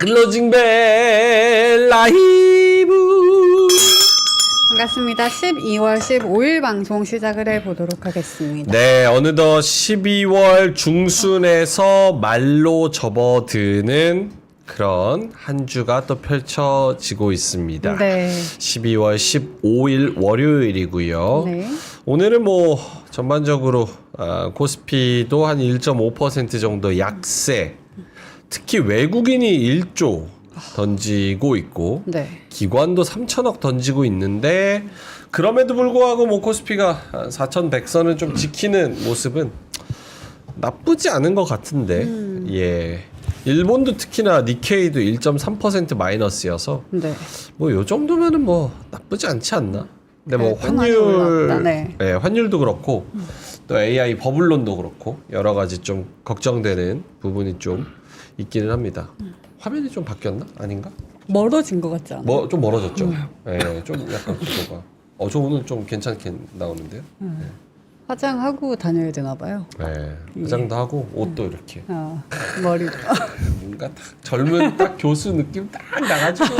클로징벨 라이브. 반갑습니다. 12월 15일 방송 시작을 해보도록 하겠습니다. 네, 어느덧 12월 중순에서 말로 접어드는 그런 한 주가 또 펼쳐지고 있습니다. 네. 12월 15일 월요일이고요. 네. 오늘은 뭐 전반적으로 코스피도 한 1.5% 정도 약세. 특히 외국인이 1조 던지고 있고 네. 기관도 3천억 던지고 있는데 그럼에도 불구하고 뭐 코스피가 4,100선을 좀 지키는 모습은 나쁘지 않은 것 같은데 예. 일본도 특히나 니케이도 1.3% 마이너스여서 네. 뭐 요 정도면은 뭐 나쁘지 않지 않나? 근데 뭐 네, 많이 올랐다. 네. 예, 환율도 그렇고 또 AI 버블론도 그렇고 여러 가지 좀 걱정되는 부분이 좀 있기는 합니다. 화면이 좀 바뀌었나? 아닌가? 멀어진 것 같지 않아요? 좀 멀어졌죠. 예, 좀 약간 구도가. 저 오늘 좀 괜찮게 나오는데요. 화장하고 다녀야 되나 봐요. 네, 화장도 하고 옷도 이렇게 머리도. 뭔가 딱 젊은 딱 교수 느낌 딱 나가지고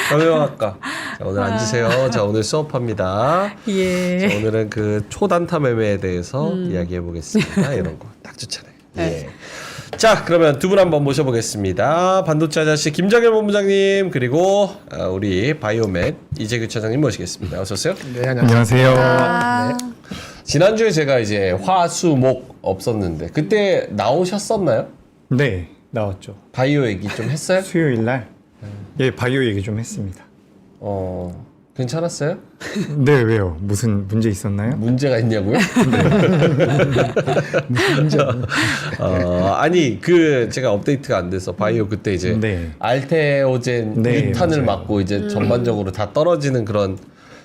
경영학과. 자, 오늘 앉으세요. 자, 오늘 수업합니다. 예. 자, 오늘은 그 초단타 매매에 대해서 이야기해 보겠습니다. 이런 거 딱 좋잖아요. 네. 예. 자, 그러면 두 분 한번 모셔보겠습니다. 반도체 아저씨 김정일 본부장님 그리고 우리 바이오맨 이재규 차장님 모시겠습니다. 어서 오세요. 네, 안녕하세요. 아, 지난주에 제가 이제 화수목 없었는데 그때 나오셨었나요? 네, 나왔죠. 바이오 얘기 좀 했어요? 수요일 날. 예, 바이오 얘기 좀 했습니다. 괜찮았어요? 네, 왜요? 무슨 문제 있었나요? 문제가 있냐고요? 무슨 문제? 아니 제가 업데이트가 안 돼서 바이오 그때 이제 네. 알테오젠 네, 6탄을 맞아요. 맞고 이제 전반적으로 다 떨어지는 그런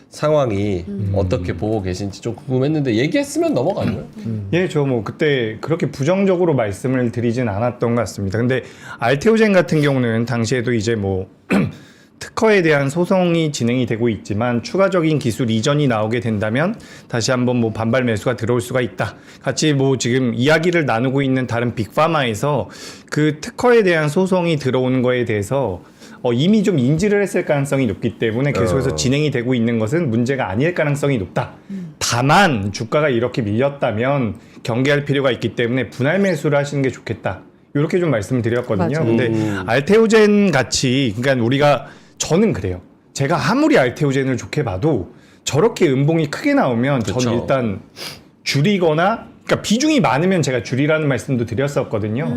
상황이 어떻게 보고 계신지 좀 궁금했는데 얘기했으면 넘어가요. 예, 저 뭐 그때 그렇게 부정적으로 말씀을 드리진 않았던 것 같습니다. 근데 알테오젠 같은 경우는 당시에도 이제 뭐 특허에 대한 소송이 진행이 되고 있지만 추가적인 기술 이전이 나오게 된다면 다시 한번 뭐 반발 매수가 들어올 수가 있다. 같이 뭐 지금 이야기를 나누고 있는 다른 빅파마에서 그 특허에 대한 소송이 들어오는 거에 대해서 이미 좀 인지를 했을 가능성이 높기 때문에 계속해서 진행이 되고 있는 것은 문제가 아닐 가능성이 높다. 다만 주가가 이렇게 밀렸다면 경계할 필요가 있기 때문에 분할 매수를 하시는 게 좋겠다. 이렇게 좀 말씀을 드렸거든요. 맞아요. 근데 알테오젠 같이 그러니까 저는 그래요. 제가 아무리 알테오젠을 좋게 봐도 저렇게 음봉이 크게 나오면 그쵸. 저는 일단 줄이거나 그러니까 비중이 많으면 제가 줄이라는 말씀도 드렸었거든요.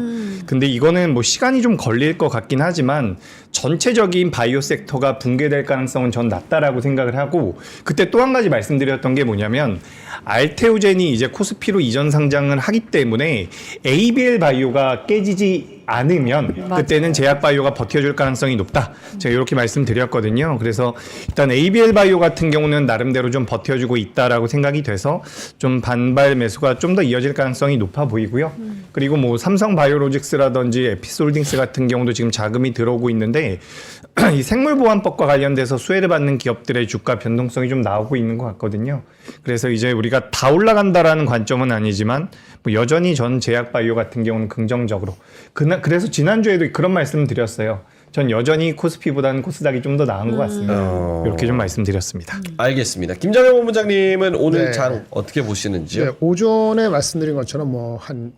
근데 이거는 뭐 시간이 좀 걸릴 것 같긴 하지만 전체적인 바이오 섹터가 붕괴될 가능성은 전 낮다라고 생각을 하고 그때 또 한 가지 말씀드렸던 게 뭐냐면 알테오젠이 이제 코스피로 이전 상장을 하기 때문에 ABL 바이오가 깨지지 않으면 그때는 제약바이오가 버텨줄 가능성이 높다. 제가 이렇게 말씀드렸거든요. 그래서 일단 ABL 바이오 같은 경우는 나름대로 좀 버텨주고 있다라고 생각이 돼서 좀 반발 매수가 좀 더 이어질 가능성이 높아 보이고요. 그리고 뭐 삼성 바이오로직스라든지 에피솔딩스 같은 경우도 지금 자금이 들어오고 있는데 이 생물보안법과 관련돼서 수혜를 받는 기업들의 주가 변동성이 좀 나오고 있는 것 같거든요. 그래서 이제 우리가 다 올라간다라는 관점은 아니지만 뭐 여전히 전 제약바이오 같은 경우는 긍정적으로 그래서 지난주에도 그런 말씀을 드렸어요. 전 여전히 코스피보다는 코스닥이 좀 더 나은 것 같습니다. 이렇게 좀 말씀드렸습니다. 알겠습니다. 김정일 본부장님은 오늘 네. 장 어떻게 보시는지요? 네, 오전에 말씀드린 것처럼 뭐 한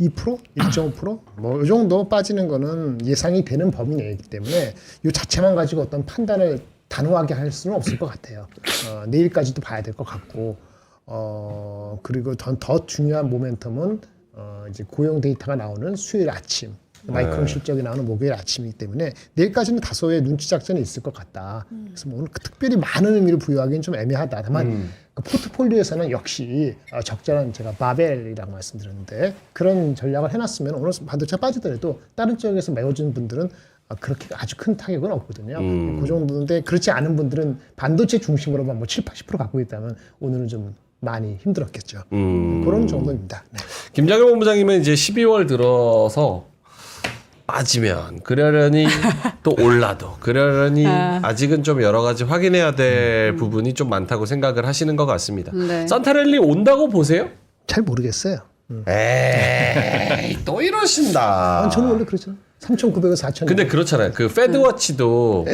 2%, 1.5%, 뭐 이 정도 빠지는 거는 예상이 되는 범위 내이기 때문에 이 자체만 가지고 어떤 판단을 단호하게 할 수는 없을 것 같아요. 내일까지도 봐야 될 것 같고, 그리고 더 중요한 모멘텀은 이제 고용 데이터가 나오는 수요일 아침. 마이크론 실적이 나오는 목요일 아침이기 때문에 내일까지는 다소의 눈치 작전이 있을 것 같다. 그래서 뭐 오늘 특별히 많은 의미를 부여하기는 좀 애매하다. 다만 그 포트폴리오에서는 역시 적절한 제가 바벨이라고 말씀드렸는데 그런 전략을 해놨으면 오늘 반도체 빠지더라도 다른 지역에서 메워주는 분들은 그렇게 아주 큰 타격은 없거든요. 그 정도인데 그렇지 않은 분들은 반도체 중심으로만 뭐 7, 80% 갖고 있다면 오늘은 좀 많이 힘들었겠죠. 그런 정도입니다. 네. 김정일 본부장님은 이제 12월 들어서 빠지면 그러려니 또 올라도 그러려니 아직은 좀 여러 가지 확인해야 될 부분이 좀 많다고 생각을 하시는 것 같습니다. 네. 산타랠리 온다고 보세요? 잘 모르겠어요. 에이 또 이러신다. 저는 원래 그렇잖아요. 3,900에서 4,000. 근데 그렇잖아요. 그 페드워치도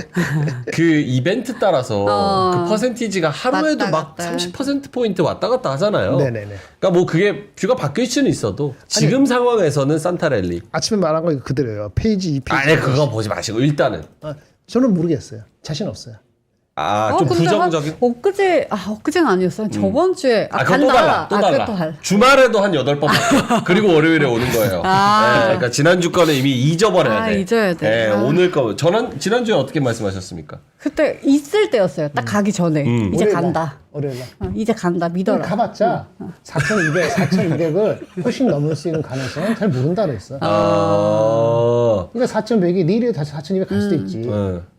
그 이벤트 따라서 그 퍼센티지가 하루에도 왔다 막 갔다. 30%포인트 왔다 갔다 하잖아요. 네네네. 그러니까 뭐 그게 뷰가 바뀔 수는 있어도 지금 상황에서는 산타랠리. 아침에 말한 거 그대로예요. 페이지 2페이지. 아니 그거 보지 마시고 일단은 저는 모르겠어요. 자신 없어요. 좀 근데 부정적인. 엊그제는 아니었어요. 저번 주에 그거 또 달라. 또 달라. 그것도 주말에도 한 8번 바뀌어. 그리고 월요일에 오는 거예요. 네, 그러니까 지난주 거는 이미 잊어버려야 돼. 잊어야 돼. 네, 오늘 거. 저는 지난주에 어떻게 말씀하셨습니까? 그때 있을 때였어요. 딱 가기 전에 이제 월요일 간다. 날, 월요일 날. 이제 간다. 믿어라. 가봤자 4,200을 훨씬 넘을 수 있는 가능성은 잘 모른다 그랬어. 그러니까 4,100이 내일에 다시 4,200 갈 수도 있지.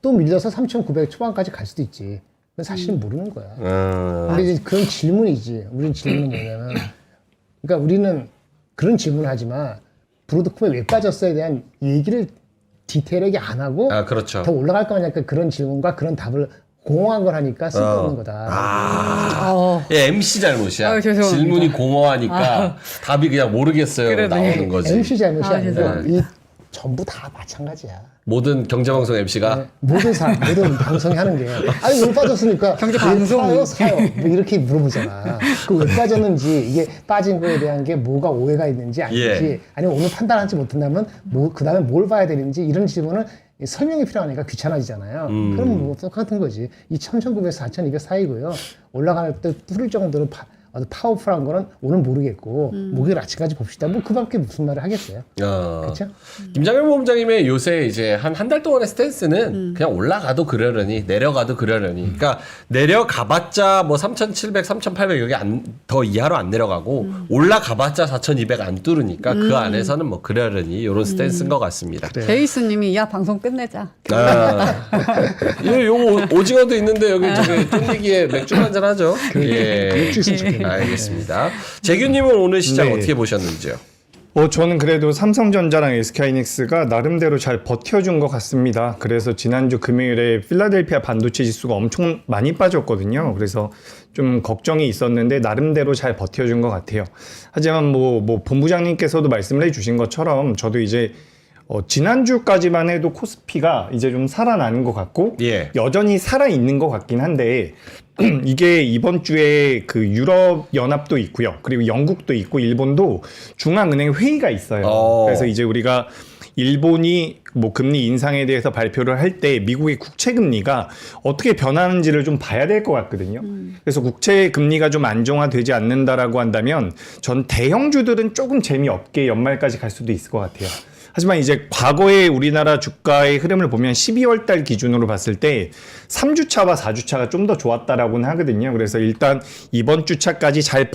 또 밀려서 3,900 초반까지 갈 수도 있지. 근데 사실은 모르는 거야. 근데 이제 그런 질문이지. 우린 질문은 뭐냐면, 그러니까 우리는 그런 질문을 하지만 브로드콤에 왜 빠졌어에 대한 얘기를 디테일하게 안 하고 그렇죠. 더 올라갈 거 아니까 그런 질문과 그런 답을 공허한 걸 하니까 쓸데없는 거다. 예, MC 잘못이야. 죄송합니다. 질문이 공허하니까 답이 그냥 모르겠어요. 그러네. 나오는 거지. MC 잘못이 아니라 죄송합니다. 이 전부 다 마찬가지야. 모든 경제방송 MC가 모든 모든 방송이 하는 게 아니 왜 빠졌습니까? 경제 왜 방송이. 사요? 뭐 이렇게 물어보잖아. 그 왜 빠졌는지 이게 빠진 거에 대한 게 뭐가 오해가 있는지 아닌지 아니면 오늘 판단하지 못한다면 뭐 그다음에 뭘 봐야 되는지 이런 질문은 설명이 필요하니까 귀찮아지잖아요. 그럼 뭐 똑같은 거지. 이 1,900에서 4,200 사이고요. 올라갈 때 뚫을 정도로 파워풀한 거는 오늘 모르겠고 목요일 아침까지 봅시다. 뭐 그밖에 무슨 말을 하겠어요. 그렇죠? 김장현 모험장님의 요새 이제 한 달 동안의 스탠스는 그냥 올라가도 그러려니 내려가도 그러려니. 그러니까 내려가봤자 뭐 3,700, 3,800 여기 더 이하로 안 내려가고 올라가봤자 4,200 안 뚫으니까 그 안에서는 뭐 그러려니 이런 스탠스인 것 같습니다. 네. 제이스님이 야 방송 끝내자. 요 오징어도 있는데 여기 저기 쫀디기에 맥주 한잔 하죠. 예. 맥주 있으면 좋겠네요. 알겠습니다. 재규님은 오늘 시장 네. 어떻게 보셨는지요? 저는 그래도 삼성전자랑 SK하이닉스가 나름대로 잘 버텨준 것 같습니다. 그래서 지난주 금요일에 필라델피아 반도체 지수가 엄청 많이 빠졌거든요. 그래서 좀 걱정이 있었는데 나름대로 잘 버텨준 것 같아요. 하지만 뭐 본부장님께서도 말씀을 해주신 것처럼 저도 이제 지난주까지만 해도 코스피가 이제 좀 살아나는 것 같고 예. 여전히 살아있는 것 같긴 한데 이게 이번 주에 그 유럽 연합도 있고요. 그리고 영국도 있고 일본도 중앙은행 회의가 있어요. 그래서 이제 우리가 일본이 뭐 금리 인상에 대해서 발표를 할 때 미국의 국채 금리가 어떻게 변하는지를 좀 봐야 될 것 같거든요. 그래서 국채 금리가 좀 안정화되지 않는다라고 한다면 전 대형주들은 조금 재미없게 연말까지 갈 수도 있을 것 같아요. 하지만 이제 과거의 우리나라 주가의 흐름을 보면 12월 달 기준으로 봤을 때 3주차와 4주차가 좀 더 좋았다라고는 하거든요. 그래서 일단 이번 주차까지 잘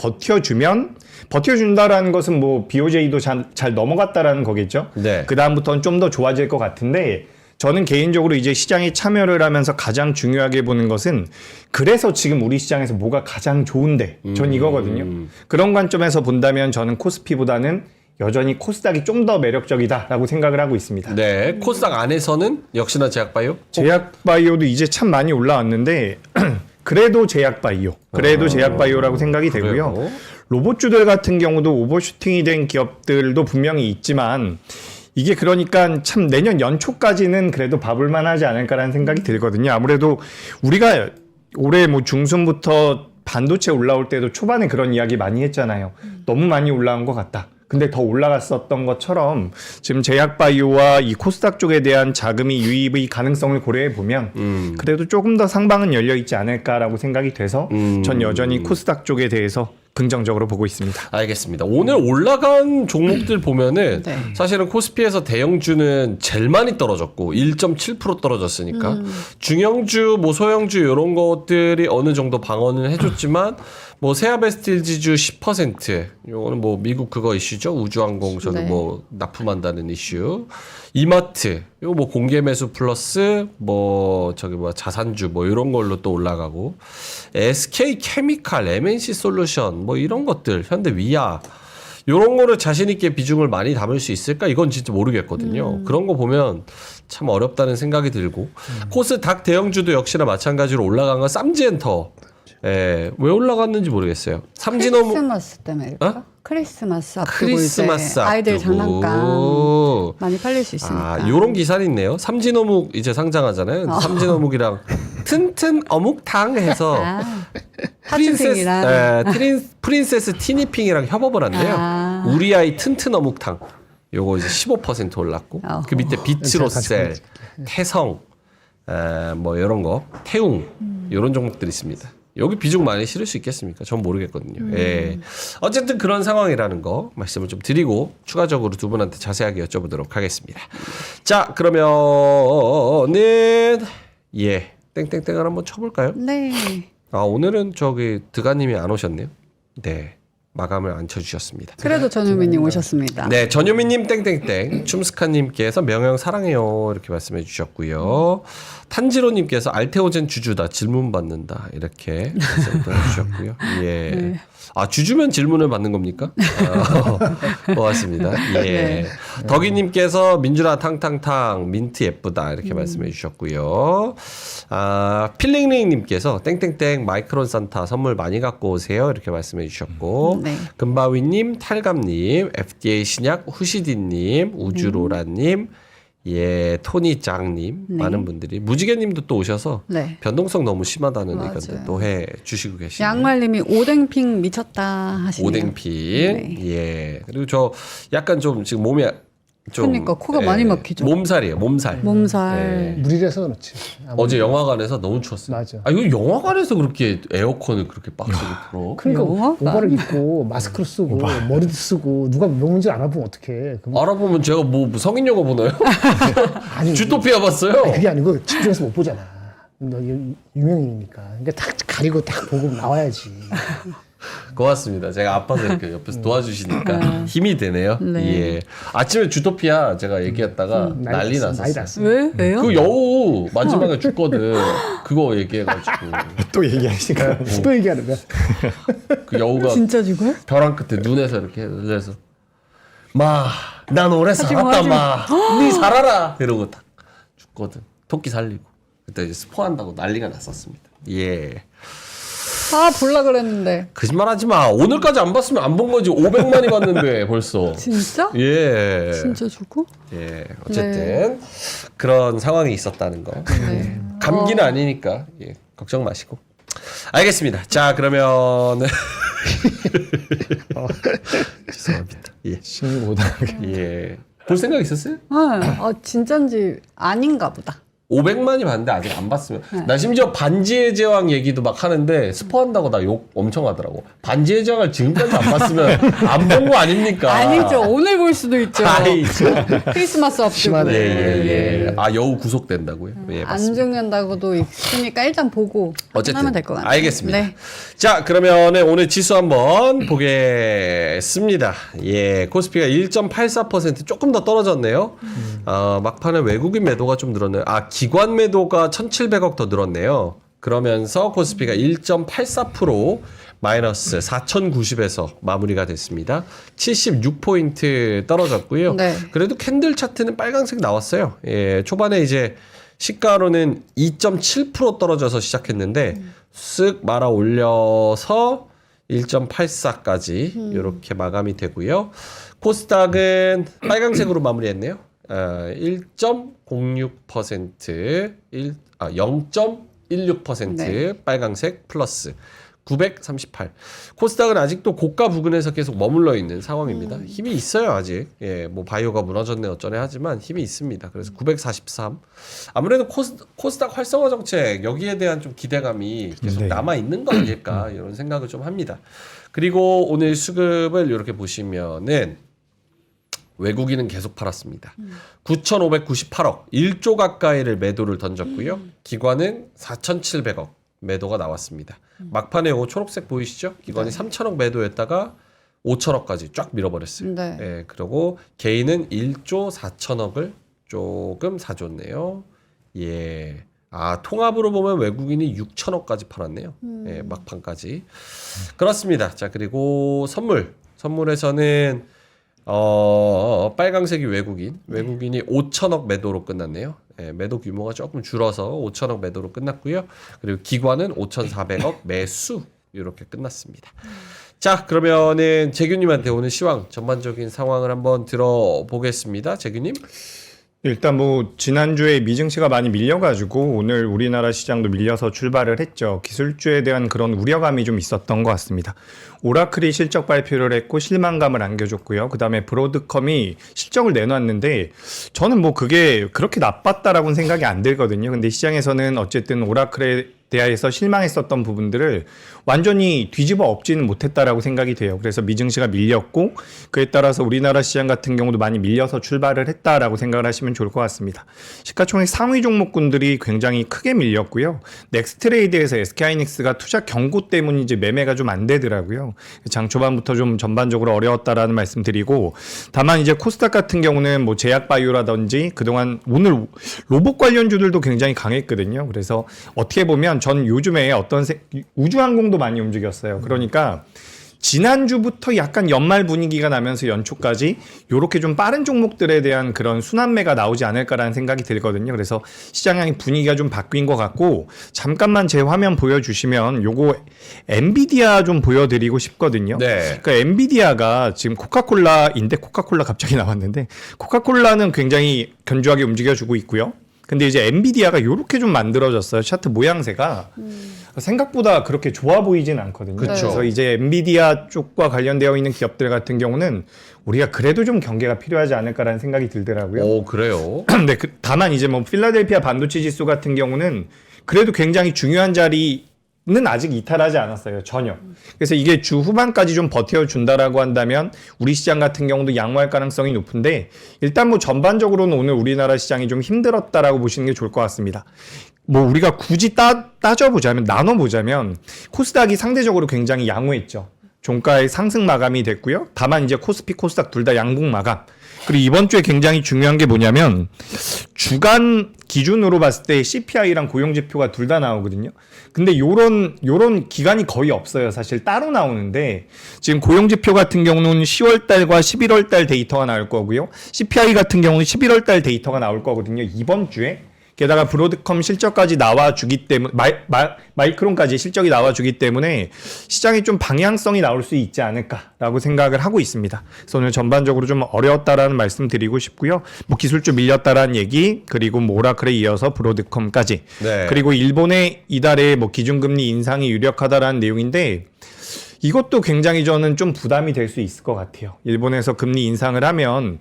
버텨준다라는 것은 뭐 BOJ도 잘 넘어갔다라는 거겠죠. 네. 그다음부터는 좀 더 좋아질 것 같은데 저는 개인적으로 이제 시장에 참여를 하면서 가장 중요하게 보는 것은 그래서 지금 우리 시장에서 뭐가 가장 좋은데 전 이거거든요. 그런 관점에서 본다면 저는 코스피보다는 여전히 코스닥이 좀 더 매력적이다라고 생각을 하고 있습니다. 네, 코스닥 안에서는 역시나 제약바이오? 제약바이오도 이제 참 많이 올라왔는데 그래도 제약바이오라고 생각이 되고요. 그래요? 로봇주들 같은 경우도 오버슈팅이 된 기업들도 분명히 있지만 이게 그러니까 참 내년 연초까지는 그래도 봐볼만 하지 않을까라는 생각이 들거든요. 아무래도 우리가 올해 뭐 중순부터 반도체 올라올 때도 초반에 그런 이야기 많이 했잖아요. 너무 많이 올라온 것 같다. 근데 더 올라갔었던 것처럼 지금 제약바이오와 이 코스닥 쪽에 대한 자금이 유입의 가능성을 고려해 보면 그래도 조금 더 상방은 열려 있지 않을까라고 생각이 돼서 전 여전히 코스닥 쪽에 대해서 긍정적으로 보고 있습니다. 알겠습니다. 오늘 올라간 종목들 보면은 네. 사실은 코스피에서 대형주는 제일 많이 떨어졌고 1.7% 떨어졌으니까 중형주, 뭐 소형주 이런 것들이 어느 정도 방어는 해줬지만 뭐 세아베스틸 지주 10%, 요거는 뭐 미국 그거 이슈죠. 우주항공 저기 네. 뭐 납품한다는 이슈. 이마트, 요거 뭐 공개 매수 플러스 뭐 저기 뭐 자산주 뭐 이런 걸로 또 올라가고 SK 케미칼, MNC 솔루션 뭐 이런 것들, 현대 위아 요런 거를 자신 있게 비중을 많이 담을 수 있을까? 이건 진짜 모르겠거든요. 그런 거 보면 참 어렵다는 생각이 들고 코스닥 대형주도 역시나 마찬가지로 올라간 건 쌈지엔터. 예, 왜 올라갔는지 모르겠어요. 삼진어묵 크리스마스 때문에일까? 어? 크리스마스 앞두고 크리스마스 이제 아이들 앞두고. 장난감 많이 팔릴 수 있으니까. 아, 요런 기사는 있네요. 삼진어묵 이제 상장하잖아요. 근데 삼진어묵이랑 튼튼 어묵탕 해서 하트핑이랑 프린세스 티니핑이랑 협업을 한대요. 아. 우리 아이 튼튼 어묵탕. 요거 이제 15% 올랐고 어허. 그 밑에 비츠로셀, 태성, 뭐 이런 거, 태웅 이런 종목들이 있습니다. 여기 비중 많이 실을 수 있겠습니까? 전 모르겠거든요. 예. 어쨌든 그런 상황이라는 거 말씀을 좀 드리고 추가적으로 두 분한테 자세하게 여쭤보도록 하겠습니다. 자, 그러면은 예, 땡땡땡을 한번 쳐볼까요? 네. 아, 오늘은 저기 드가님이 안 오셨네요. 네. 마감을 안 쳐주셨습니다. 그래도 전유미님 오셨습니다. 네, 전유미님 땡땡땡, 춤스카님께서 명영 사랑해요 이렇게 말씀해 주셨고요. 탄지로님께서 알테오젠 주주다 질문 받는다 이렇게 말씀해 주셨고요. 예, 네. 아 주주면 질문을 받는 겁니까? 고맙습니다. 예, 네. 덕이님께서 민주라 탕탕탕 민트 예쁘다 이렇게 말씀해 주셨고요. 아 필링링님께서 땡땡땡 마이크론 산타 선물 많이 갖고 오세요 이렇게 말씀해 주셨고. 네. 금바위님, 탈감님, FDA 신약, 후시디님, 우주로라님, 예, 토니짱님 많은 분들이 무지개님도 또 오셔서 네. 변동성 너무 심하다는 맞아요. 의견들 또 해 주시고 계시네요. 양말님이 오뎅핑 미쳤다 하시네요. 오뎅핑, 네. 예. 그리고 저 약간 좀 지금 몸이 좀 그러니까 코가 많이 막히죠. 몸살이에요, 몸살. 몸살. 물이라서 그렇지. 어제 영화관에서 너무 추웠어요. 맞아. 아, 이거 영화관에서 그렇게 에어컨을 그렇게 빡세게 틀어? 그러니까 영화가? 오버를 입고 마스크를 쓰고 머리도 쓰고 누가 명인지 알아보면 어떡해. 그럼 알아보면 제가 뭐 성인 영화 보나요? 아니 주토피아 봤어요. 그게 아니고 집중해서 못 보잖아. 너 유명인이니까. 그러니까 딱 가리고 딱 보고 나와야지. 고맙습니다. 제가 아파서 이렇게 옆에서 도와주시니까 힘이 되네요. 네. 예. 아침에 주토피아 제가 얘기했다가 난리 난리 났었어요. 났어. 왜요? 그 여우 마지막에 죽거든. 그거 얘기해가지고 또 얘기하시니까 또 얘기하는 거야. 그 여우가 진짜 죽어요? 벼랑 끝에 눈에서 이렇게 그래서 난 오래 하지 마, 살았다 하지 마. 니 살아라 이러고 딱 죽거든. 토끼 살리고 그때 이제 스포한다고 난리가 났었습니다. 예. 아 볼라 그랬는데. 거짓말하지 마. 오늘까지 안 봤으면 안 본 거지. 500만이 봤는데 벌써. 진짜? 예. 진짜 죽어? 예. 어쨌든 그런 상황이 있었다는 거. 네. 감기는 아니니까 예. 걱정 마시고. 알겠습니다. 자 그러면 죄송합니다. 예. 신이 못하게. 예. 볼 생각 있었어요? 진짠지 아닌가 보다. 500만이 봤는데 아직 안 봤으면 나 심지어 반지의 제왕 얘기도 막 하는데 스포한다고 나 욕 엄청 하더라고. 반지의 제왕을 지금까지 안 봤으면 안 본 거 아닙니까? 아니죠. 오늘 볼 수도 있죠. 아이, 크리스마스 앞두고. 심하네. 예. 아 여우 구속된다고요? 예, 안 맞습니다. 죽는다고도 있으니까 일단 보고 어쨌든 하면 될 것 같아요. 알겠습니다. 네. 자 그러면 오늘 지수 한번 보겠습니다. 예, 코스피가 1.84% 조금 더 떨어졌네요. 막판에 외국인 매도가 좀 늘었네요. 기관 매도가 1,700억 더 늘었네요. 그러면서 코스피가 1.84% 마이너스 4,090에서 마무리가 됐습니다. 76포인트 떨어졌고요. 네. 그래도 캔들 차트는 빨간색 나왔어요. 예, 초반에 이제 시가로는 2.7% 떨어져서 시작했는데 쓱 말아 올려서 1.84까지 이렇게 마감이 되고요. 코스닥은 빨간색으로 마무리했네요. 1.06% 0.16% 네. 빨강색 플러스 938. 코스닥은 아직도 고가 부근에서 계속 머물러 있는 상황입니다. 힘이 있어요, 아직. 예, 뭐 바이오가 무너졌네 어쩌네 하지만 힘이 있습니다. 그래서 943. 아무래도 코스닥 활성화 정책 여기에 대한 좀 기대감이 계속 네. 남아 있는 거 아닐까 이런 생각을 좀 합니다. 그리고 오늘 수급을 이렇게 보시면은 외국인은 계속 팔았습니다. 9,598억, 1조 가까이를 매도를 던졌고요. 기관은 4,700억 매도가 나왔습니다. 막판에 이거 초록색 보이시죠? 기관이 3,000억 매도했다가 5,000억까지 쫙 밀어버렸어요. 네. 예, 그리고 개인은 1조 4천억을 조금 사줬네요. 예. 통합으로 보면 외국인이 6천억까지 팔았네요. 예, 막판까지. 그렇습니다. 자, 그리고 선물에서는 빨강색이 외국인이 5천억 매도로 끝났네요. 예, 매도 규모가 조금 줄어서 5천억 매도로 끝났고요. 그리고 기관은 5,400억 매수 이렇게 끝났습니다. 자, 그러면은 재규님한테 오늘 시황 전반적인 상황을 한번 들어보겠습니다. 재규님. 일단 뭐 지난주에 미증시가 많이 밀려가지고 오늘 우리나라 시장도 밀려서 출발을 했죠. 기술주에 대한 그런 우려감이 좀 있었던 것 같습니다. 오라클이 실적 발표를 했고 실망감을 안겨줬고요. 그다음에 브로드컴이 실적을 내놨는데 저는 뭐 그게 그렇게 나빴다라고는 생각이 안 들거든요. 근데 시장에서는 어쨌든 오라클에 대하여서 실망했었던 부분들을 완전히 뒤집어 엎지는 못했다라고 생각이 돼요. 그래서 미증시가 밀렸고 그에 따라서 우리나라 시장 같은 경우도 많이 밀려서 출발을 했다라고 생각을 하시면 좋을 것 같습니다. 시가총액 상위 종목군들이 굉장히 크게 밀렸고요. 넥스트레이드에서 SK하이닉스가 투자 경고 때문인지 매매가 좀 안 되더라고요. 장 초반부터 좀 전반적으로 어려웠다라는 말씀드리고 다만 이제 코스닥 같은 경우는 뭐 제약바이오라든지 그동안 오늘 로봇 관련주들도 굉장히 강했거든요. 그래서 어떻게 보면 전 요즘에 우주항공도 많이 움직였어요. 그러니까 지난주부터 약간 연말 분위기가 나면서 연초까지 이렇게 좀 빠른 종목들에 대한 그런 순환매가 나오지 않을까라는 생각이 들거든요. 그래서 시장의 분위기가 좀 바뀐 것 같고 잠깐만 제 화면 보여주시면 요거 엔비디아 좀 보여드리고 싶거든요. 네. 그러니까 엔비디아가 지금 코카콜라인데 코카콜라 갑자기 나왔는데 코카콜라는 굉장히 견조하게 움직여주고 있고요. 근데 이제 엔비디아가 이렇게 좀 만들어졌어요. 차트 모양새가 생각보다 그렇게 좋아 보이진 않거든요. 그쵸. 그래서 이제 엔비디아 쪽과 관련되어 있는 기업들 같은 경우는 우리가 그래도 좀 경계가 필요하지 않을까라는 생각이 들더라고요. 오, 그래요. 근데 다만 이제 뭐 필라델피아 반도체 지수 같은 경우는 그래도 굉장히 중요한 자리는 아직 이탈하지 않았어요. 전혀. 그래서 이게 주 후반까지 좀 버텨준다라고 한다면 우리 시장 같은 경우도 양호할 가능성이 높은데 일단 뭐 전반적으로는 오늘 우리나라 시장이 좀 힘들었다라고 보시는 게 좋을 것 같습니다. 뭐 우리가 굳이 따져보자면 나눠보자면 코스닥이 상대적으로 굉장히 양호했죠. 종가의 상승 마감이 됐고요. 다만 이제 코스피, 코스닥 둘 다 양봉 마감. 그리고 이번 주에 굉장히 중요한 게 뭐냐면 주간 기준으로 봤을 때 CPI랑 고용지표가 둘 다 나오거든요. 근데 요런 기간이 거의 없어요. 사실 따로 나오는데 지금 고용지표 같은 경우는 10월 달과 11월 달 데이터가 나올 거고요. CPI 같은 경우는 11월 달 데이터가 나올 거거든요. 이번 주에. 게다가 브로드컴 실적까지 나와주기 때문에 마이크론까지 실적이 나와주기 때문에 시장이 좀 방향성이 나올 수 있지 않을까라고 생각을 하고 있습니다. 그래서 오늘 전반적으로 좀 어려웠다라는 말씀 드리고 싶고요. 뭐 기술주 밀렸다라는 얘기 그리고 뭐 오라클에 이어서 브로드컴까지 네. 그리고 일본의 이달에 뭐 기준금리 인상이 유력하다라는 내용인데 이것도 굉장히 저는 좀 부담이 될 수 있을 것 같아요. 일본에서 금리 인상을 하면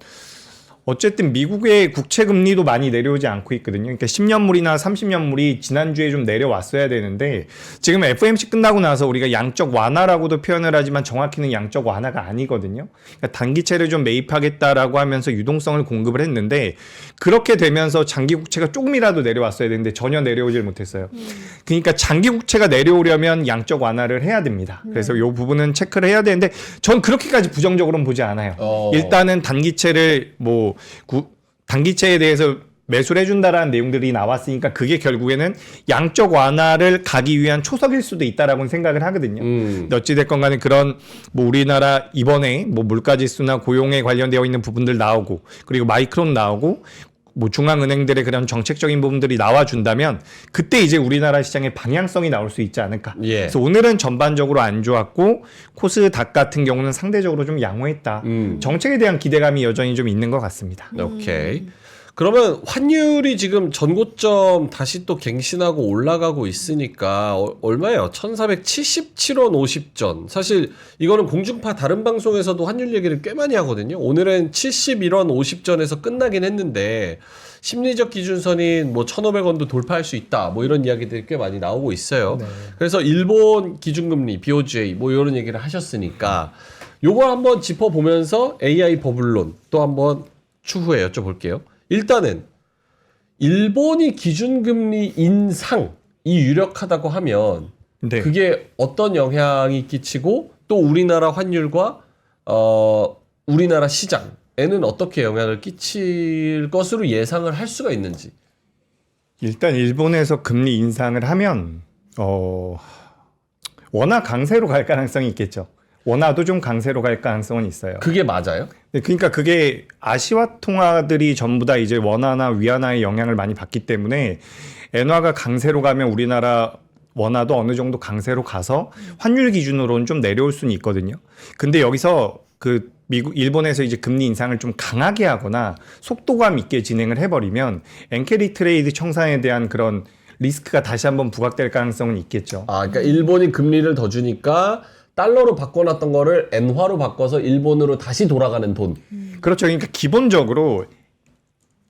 어쨌든 미국의 국채 금리도 많이 내려오지 않고 있거든요. 그러니까 10년물이나 30년물이 지난주에 좀 내려왔어야 되는데 지금 FOMC 끝나고 나서 우리가 양적 완화라고도 표현을 하지만 정확히는 양적 완화가 아니거든요. 그러니까 단기채를 좀 매입하겠다라고 하면서 유동성을 공급을 했는데 그렇게 되면서 장기 국채가 조금이라도 내려왔어야 되는데 전혀 내려오질 못했어요. 그러니까 장기 국채가 내려오려면 양적 완화를 해야 됩니다. 그래서 이 부분은 체크를 해야 되는데 전 그렇게까지 부정적으로는 보지 않아요. 일단은 단기채를 단기채에 대해서 매수를 해준다라는 내용들이 나왔으니까 그게 결국에는 양적 완화를 가기 위한 초석일 수도 있다라고 생각을 하거든요. 근데 어찌됐건 간에 그런 뭐 우리나라 이번에 뭐 물가지수나 고용에 관련되어 있는 부분들 나오고 그리고 마이크론 나오고 뭐 중앙은행들의 그런 정책적인 부분들이 나와준다면 그때 이제 우리나라 시장의 방향성이 나올 수 있지 않을까. 예. 그래서 오늘은 전반적으로 안 좋았고 코스닥 같은 경우는 상대적으로 좀 양호했다. 정책에 대한 기대감이 여전히 좀 있는 것 같습니다. 오케이. 그러면 환율이 지금 전고점 다시 또 갱신하고 올라가고 있으니까 얼마예요? 1477원 50전. 사실 이거는 공중파 다른 방송에서도 환율 얘기를 꽤 많이 하거든요. 오늘은 71원 50전에서 끝나긴 했는데 심리적 기준선인 뭐 1,500원도 돌파할 수 있다. 뭐 이런 이야기들이 꽤 많이 나오고 있어요. 네. 그래서 일본 기준금리 BOJ 뭐 이런 얘기를 하셨으니까 요걸 한번 짚어보면서 AI 버블론 또 한번 추후에 여쭤볼게요. 일단은 일본이 기준금리 인상이 유력하다고 하면 네. 그게 어떤 영향이 끼치고 또 우리나라 환율과 우리나라 시장에는 어떻게 영향을 끼칠 것으로 예상을 할 수가 있는지. 일단 일본에서 금리 인상을 하면 워낙 강세로 갈 가능성이 있겠죠. 원화도 좀 강세로 갈 가능성은 있어요. 그게 맞아요? 네, 그러니까 그게 아시아 통화들이 전부 다 이제 원화나 위안화의 영향을 많이 받기 때문에 엔화가 강세로 가면 우리나라 원화도 어느 정도 강세로 가서 환율 기준으로는 좀 내려올 수는 있거든요. 근데 여기서 그 일본에서 이제 금리 인상을 좀 강하게 하거나 속도감 있게 진행을 해버리면 엔캐리 트레이드 청산에 대한 그런 리스크가 다시 한번 부각될 가능성은 있겠죠. 아, 그러니까 일본이 금리를 더 주니까 달러로 바꿔놨던 거를 엔화로 바꿔서 일본으로 다시 돌아가는 돈. 그렇죠. 그러니까 기본적으로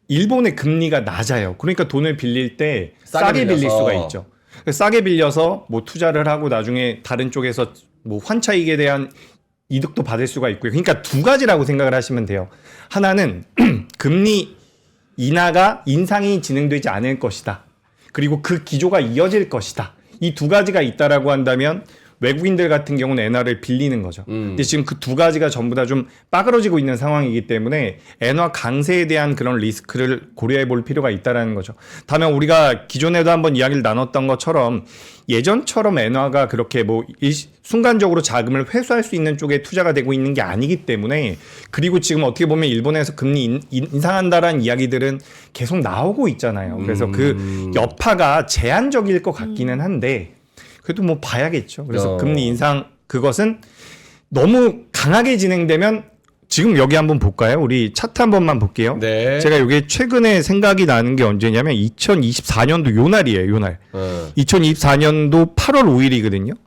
일본의 금리가 낮아요. 그러니까 돈을 빌릴 때 싸게 빌릴 빌려서. 수가 있죠. 싸게 빌려서 뭐 투자를 하고 나중에 다른 쪽에서 뭐 환차익에 대한 이득도 받을 수가 있고요. 그러니까 두 가지라고 생각을 하시면 돼요. 하나는 금리 인하가 인상이 진행되지 않을 것이다. 그리고 그 기조가 이어질 것이다. 이 두 가지가 있다라고 한다면 외국인들 같은 경우는 엔화를 빌리는 거죠. 근데 지금 그 두 가지가 전부 다 좀 빠그러지고 있는 상황이기 때문에 엔화 강세에 대한 그런 리스크를 고려해 볼 필요가 있다라는 거죠. 다음에 우리가 기존에도 한번 이야기를 나눴던 것처럼 예전처럼 엔화가 그렇게 뭐 순간적으로 자금을 회수할 수 있는 쪽에 투자가 되고 있는 게 아니기 때문에 그리고 지금 어떻게 보면 일본에서 금리 인상한다라는 이야기들은 계속 나오고 있잖아요. 그래서 그 여파가 제한적일 것 같기는 한데 그래도 뭐 봐야겠죠. 그래서 금리 인상 그것은 너무 강하게 진행되면 지금 여기 한번 볼까요? 우리 차트 한 번만 볼게요. 네. 제가 이게 최근에 생각이 나는 게 언제냐면 2024년도 요 날이에요. 요 날. 2024년도 8월 5일이거든요.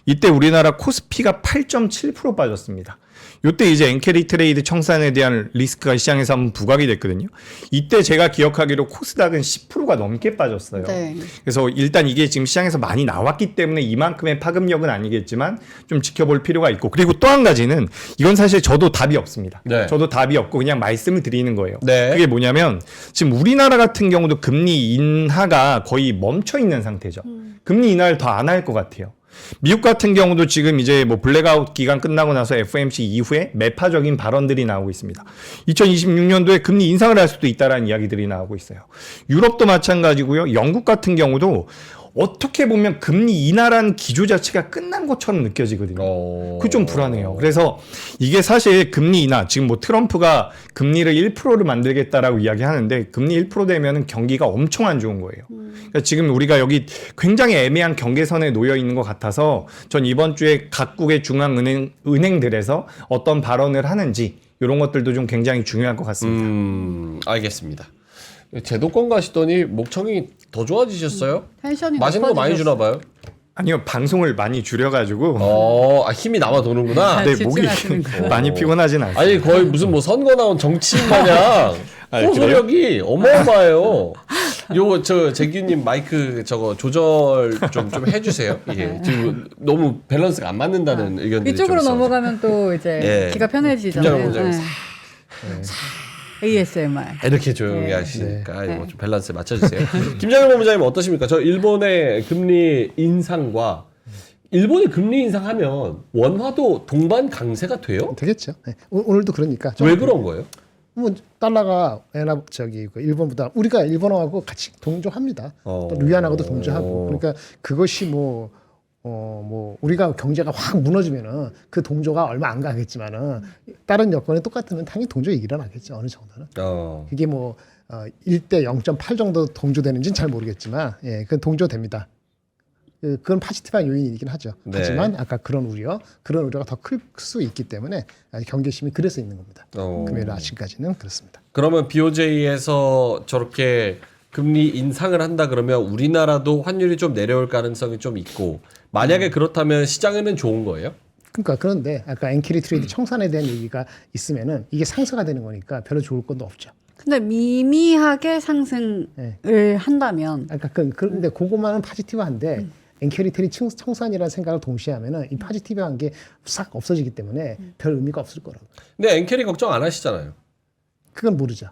이때 우리나라 코스피가 8.7% 빠졌습니다. 이때 이제 엔캐리 트레이드 청산에 대한 리스크가 시장에서 한번 부각이 됐거든요. 이때 제가 기억하기로 코스닥은 10%가 넘게 빠졌어요. 네. 그래서 일단 이게 지금 시장에서 많이 나왔기 때문에 이만큼의 파급력은 아니겠지만 좀 지켜볼 필요가 있고 그리고 또 한 가지는 이건 사실 저도 답이 없습니다. 네. 저도 답이 없고 그냥 말씀을 드리는 거예요. 네. 그게 뭐냐면 지금 우리나라 같은 경우도 금리 인하가 거의 멈춰 있는 상태죠. 금리 인하를 더 안 할 것 같아요. 미국 같은 경우도 지금 이제 뭐 블랙아웃 기간 끝나고 나서 FOMC 이후에 매파적인 발언들이 나오고 있습니다. 2026년도에 금리 인상을 할 수도 있다라는 이야기들이 나오고 있어요. 유럽도 마찬가지고요. 영국 같은 경우도 어떻게 보면 금리 인하라는 기조 자체가 끝난 것처럼 느껴지거든요. 그게 좀 불안해요. 그래서 이게 사실 금리 인하, 지금 뭐 트럼프가 금리를 1%를 만들겠다라고 이야기하는데 금리 1% 되면은 경기가 엄청 안 좋은 거예요. 그러니까 지금 우리가 여기 굉장히 애매한 경계선에 놓여 있는 것 같아서 전 이번 주에 각국의 은행들에서 어떤 발언을 하는지 이런 것들도 좀 굉장히 중요할 것 같습니다. 알겠습니다. 제도권 가시더니 목청이 더 좋아지셨어요? 텐션이 맛있는 거 많이 주나 봐요. 아니요, 방송을 많이 줄여가지고 힘이 남아 도는구나. 네, 목이 집중하시는 거예요. 많이 피곤하진 않아요. 아니 거의 무슨 뭐 선거 나온 정치인 마냥 아, 호소력이 어마어마해요. 요 저 재규님 마이크 저거 조절 좀 해주세요. 이게 지금 너무 밸런스가 안 맞는다는 의견들이 이쪽으로 좀 있어서. 넘어가면 또 이제 예. 귀가 편해지잖아요. 김장훈 네. ASMR. 이렇게 조용히 네. 하시니까 네. 뭐 좀 밸런스 맞춰주세요. 김장현 본부장님 어떠십니까? 저 일본의 금리 인상과 일본이 금리 인상하면 원화도 동반 강세가 돼요? 되겠죠. 네. 오늘도 그러니까 왜 그런 거예요? 뭐 달러가 엔화 그 일본보다 우리가 일본하고 같이 동조합니다. 또 위안하고도 동조하고 그러니까 그것이 뭐 우리가 경제가 확 무너지면은 그 동조가 얼마 안 가겠지만은 다른 여건이 똑같으면 당연히 동조가 일어나겠죠. 어느 정도는. 그게 뭐 1대 0.8 정도 동조되는지는 잘 모르겠지만 예, 그건 동조됩니다. 그건 파지티브한 요인이긴 하죠. 네. 하지만 아까 그런 우려가 더 클 수 있기 때문에 경계심이 그래서 있는 겁니다. 금요일 아침까지는 그렇습니다. 그러면 BOJ에서 저렇게 금리 인상을 한다 그러면 우리나라도 환율이 좀 내려올 가능성이 좀 있고 만약에 그렇다면 시장에는 좋은 거예요? 그러니까 그런데 아까 엔캐리 트레이드 청산에 대한 얘기가 있으면은 이게 상쇄가 되는 거니까 별로 좋을 것도 없죠. 근데 미미하게 상승을 한다면 아까 그런데 그것만은 파지티브한데 엔캐리 트레이드 청산이라는 생각을 동시에 하면은 이 파지티브한 게 싹 없어지기 때문에 별 의미가 없을 거라고. 근데 엔캐리 걱정 안 하시잖아요. 그건 모르죠.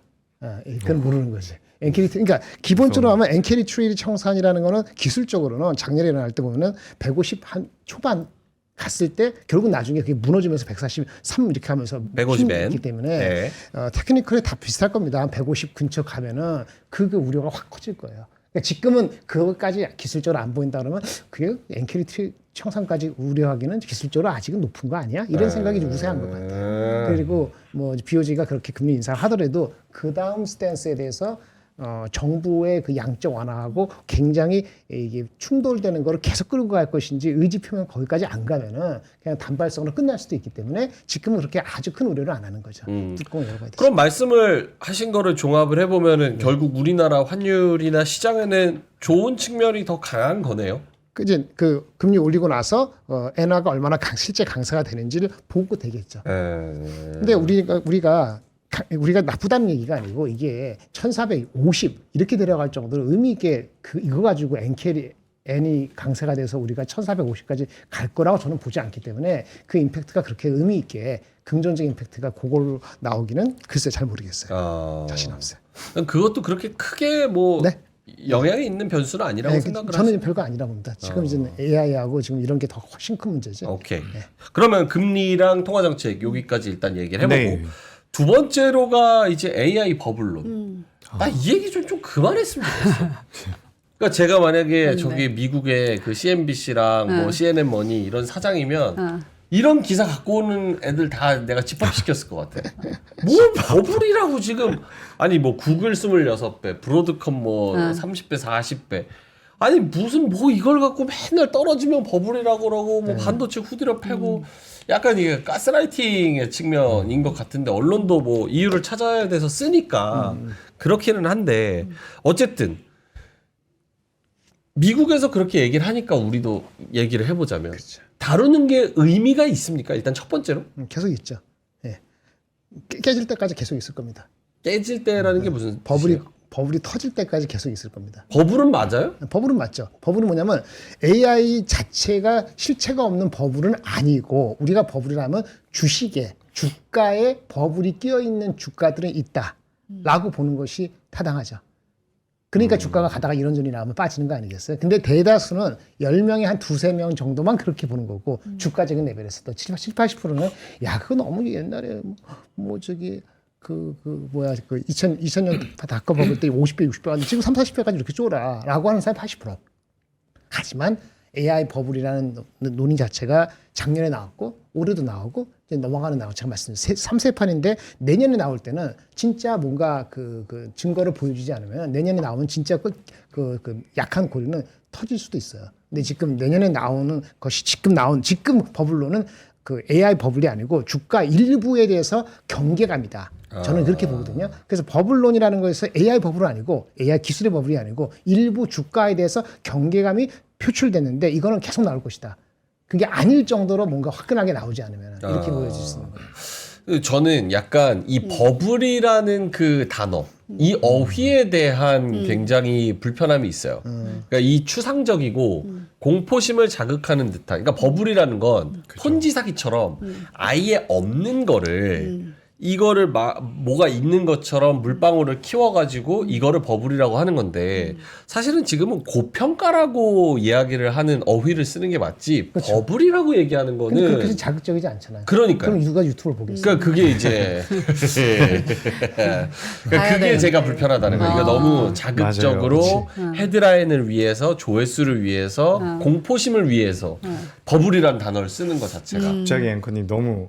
그건 모르는 거지. 그러니까 기본적으로 하면 엔캐리 트레이드 청산이라는 거는 기술적으로는 작년에 일어날 때 보면은 150 한 초반 갔을 때 결국 나중에 그게 무너지면서 143 이렇게 하면서 150엔 있기 때문에 네. 테크니컬이 다 비슷할 겁니다. 한 150 근처 가면은 그 우려가 확 커질 거예요. 그러니까 지금은 그것까지 기술적으로 안 보인다 그러면 그게 엔캐리 청산까지 우려하기는 기술적으로 아직은 높은 거 아니야? 이런 생각이 좀 우세한 것 같아요. 그리고 뭐 BOJ가 그렇게 금리 인상을 하더라도 그 다음 스탠스에 대해서 정부의 그 양적 완화하고 굉장히 이게 충돌되는 거를 계속 끌고 갈 것인지 의지 표명 거기까지 안 가면은 그냥 단발성으로 끝날 수도 있기 때문에 지금은 그렇게 아주 큰 우려를 안 하는 거죠. 뚜껑을 열어봐야 되죠. 그럼 말씀을 하신 거를 종합을 해보면은 결국 우리나라 환율이나 시장에는 좋은 측면이 더 강한 거네요. 이제 그 금리 올리고 나서 엔화가 얼마나 실제 강세가 되는지를 보고 되겠죠. 근데 우리가 나쁘다는 얘기가 아니고 이게 1450 이렇게 내려갈 정도로 의미 있게 이거 가지고 엔이 강세가 돼서 우리가 1450까지 갈 거라고 저는 보지 않기 때문에 그 임팩트가 그렇게 의미 있게 긍정적인 임팩트가 그걸로 나오기는 글쎄 잘 모르겠어요. 자신 없어요. 그것도 그렇게 크게 뭐 네. 영향이 있는 변수는 아니라고 생각을 저는 하시죠. 별거 아니라 봅니다. 지금 이제 AI하고 지금 이런 게 더 훨씬 큰 문제지. 오케이. 그러면 금리랑 통화정책 여기까지 일단 얘기를 해보고 네. 두 번째로가 이제 AI 버블론. 나 이 얘기 좀 그만했으면 좋겠어. 그러니까 제가 만약에 저기 미국의 그 CNBC랑 뭐 CNN 머니 이런 사장이면 이런 기사 갖고 오는 애들 다 내가 집합시켰을 것 같아. 뭘 버블이라고 지금. 아니 뭐 구글 26배, 브로드컴 뭐 30배, 40배. 아니 무슨 뭐 이걸 갖고 맨날 떨어지면 버블이라고 그러고 뭐 반도체 후드려 패고 약간 이게 가스라이팅의 측면인 것 같은데 언론도 뭐 이유를 찾아야 돼서 쓰니까 그렇기는 한데 어쨌든 미국에서 그렇게 얘기를 하니까 우리도 얘기를 해보자면 다루는 게 의미가 있습니까? 일단 첫 번째로 계속 있죠. 예. 깨질 때까지 계속 있을 겁니다. 깨질 때라는 게 무슨 버블이 뜻이에요? 터질 때까지 계속 있을 겁니다. 버블은 맞아요? 버블은 맞죠. 버블은 뭐냐면 AI 자체가 실체가 없는 버블은 아니고 우리가 버블이라면 주가에 버블이 끼어 있는 주가들은 있다라고 보는 것이 타당하죠. 그러니까 주가가 가다가 이런저런 나오면 빠지는 거 아니겠어요? 근데 대다수는 10명에 한 2-3명 정도만 그렇게 보는 거고 주가적인 레벨에서 또 70-80%는 야 그거 너무 옛날에 뭐 저기 그 2000년 다 닷컴버블 때 50배 60배 왔는데 지금 30-40배까지 이렇게 쫄아라고 하는 사람이 80%. 하지만 AI 버블이라는 논의 자체가 작년에 나왔고 올해도 나오고 이제 넘어가는 나오고 제가 말씀드린 3세판인데 내년에 나올 때는 진짜 뭔가 그 증거를 보여주지 않으면 내년에 나오면 진짜 그 약한 고리는 터질 수도 있어요. 근데 지금 내년에 나오는 것이 지금 버블로는 그 AI 버블이 아니고 주가 일부에 대해서 경계감이다. 저는 그렇게 보거든요. 그래서 버블론이라는 거에서 AI 버블은 아니고 AI 기술의 버블이 아니고 일부 주가에 대해서 경계감이 표출됐는데 이거는 계속 나올 것이다. 그게 아닐 정도로 뭔가 화끈하게 나오지 않으면 이렇게 보여질 수 있는 거예요. 저는 약간 이 버블이라는 그 단어, 이 어휘에 대한 굉장히 불편함이 있어요. 그러니까 이 추상적이고 공포심을 자극하는 듯한. 그러니까 버블이라는 건 폰지 사기처럼 아예 없는 거를 이거를 뭐가 있는 것처럼 물방울을 키워가지고 이거를 버블이라고 하는 건데 사실은 지금은 고평가라고 이야기를 하는 어휘를 쓰는 게 맞지 버블이라고 얘기하는 근데 거는 그렇게 자극적이지 않잖아요. 그러니까요. 그럼 누가 유튜브를 보겠어요? 그러니까 그게 이제 그러니까 그게 제가 불편하다는 거예요. 그러니까 너무 자극적으로 헤드라인을 위해서 조회수를 위해서 공포심을 위해서 버블이라는 단어를 쓰는 것 자체가 갑자기 앵커님 너무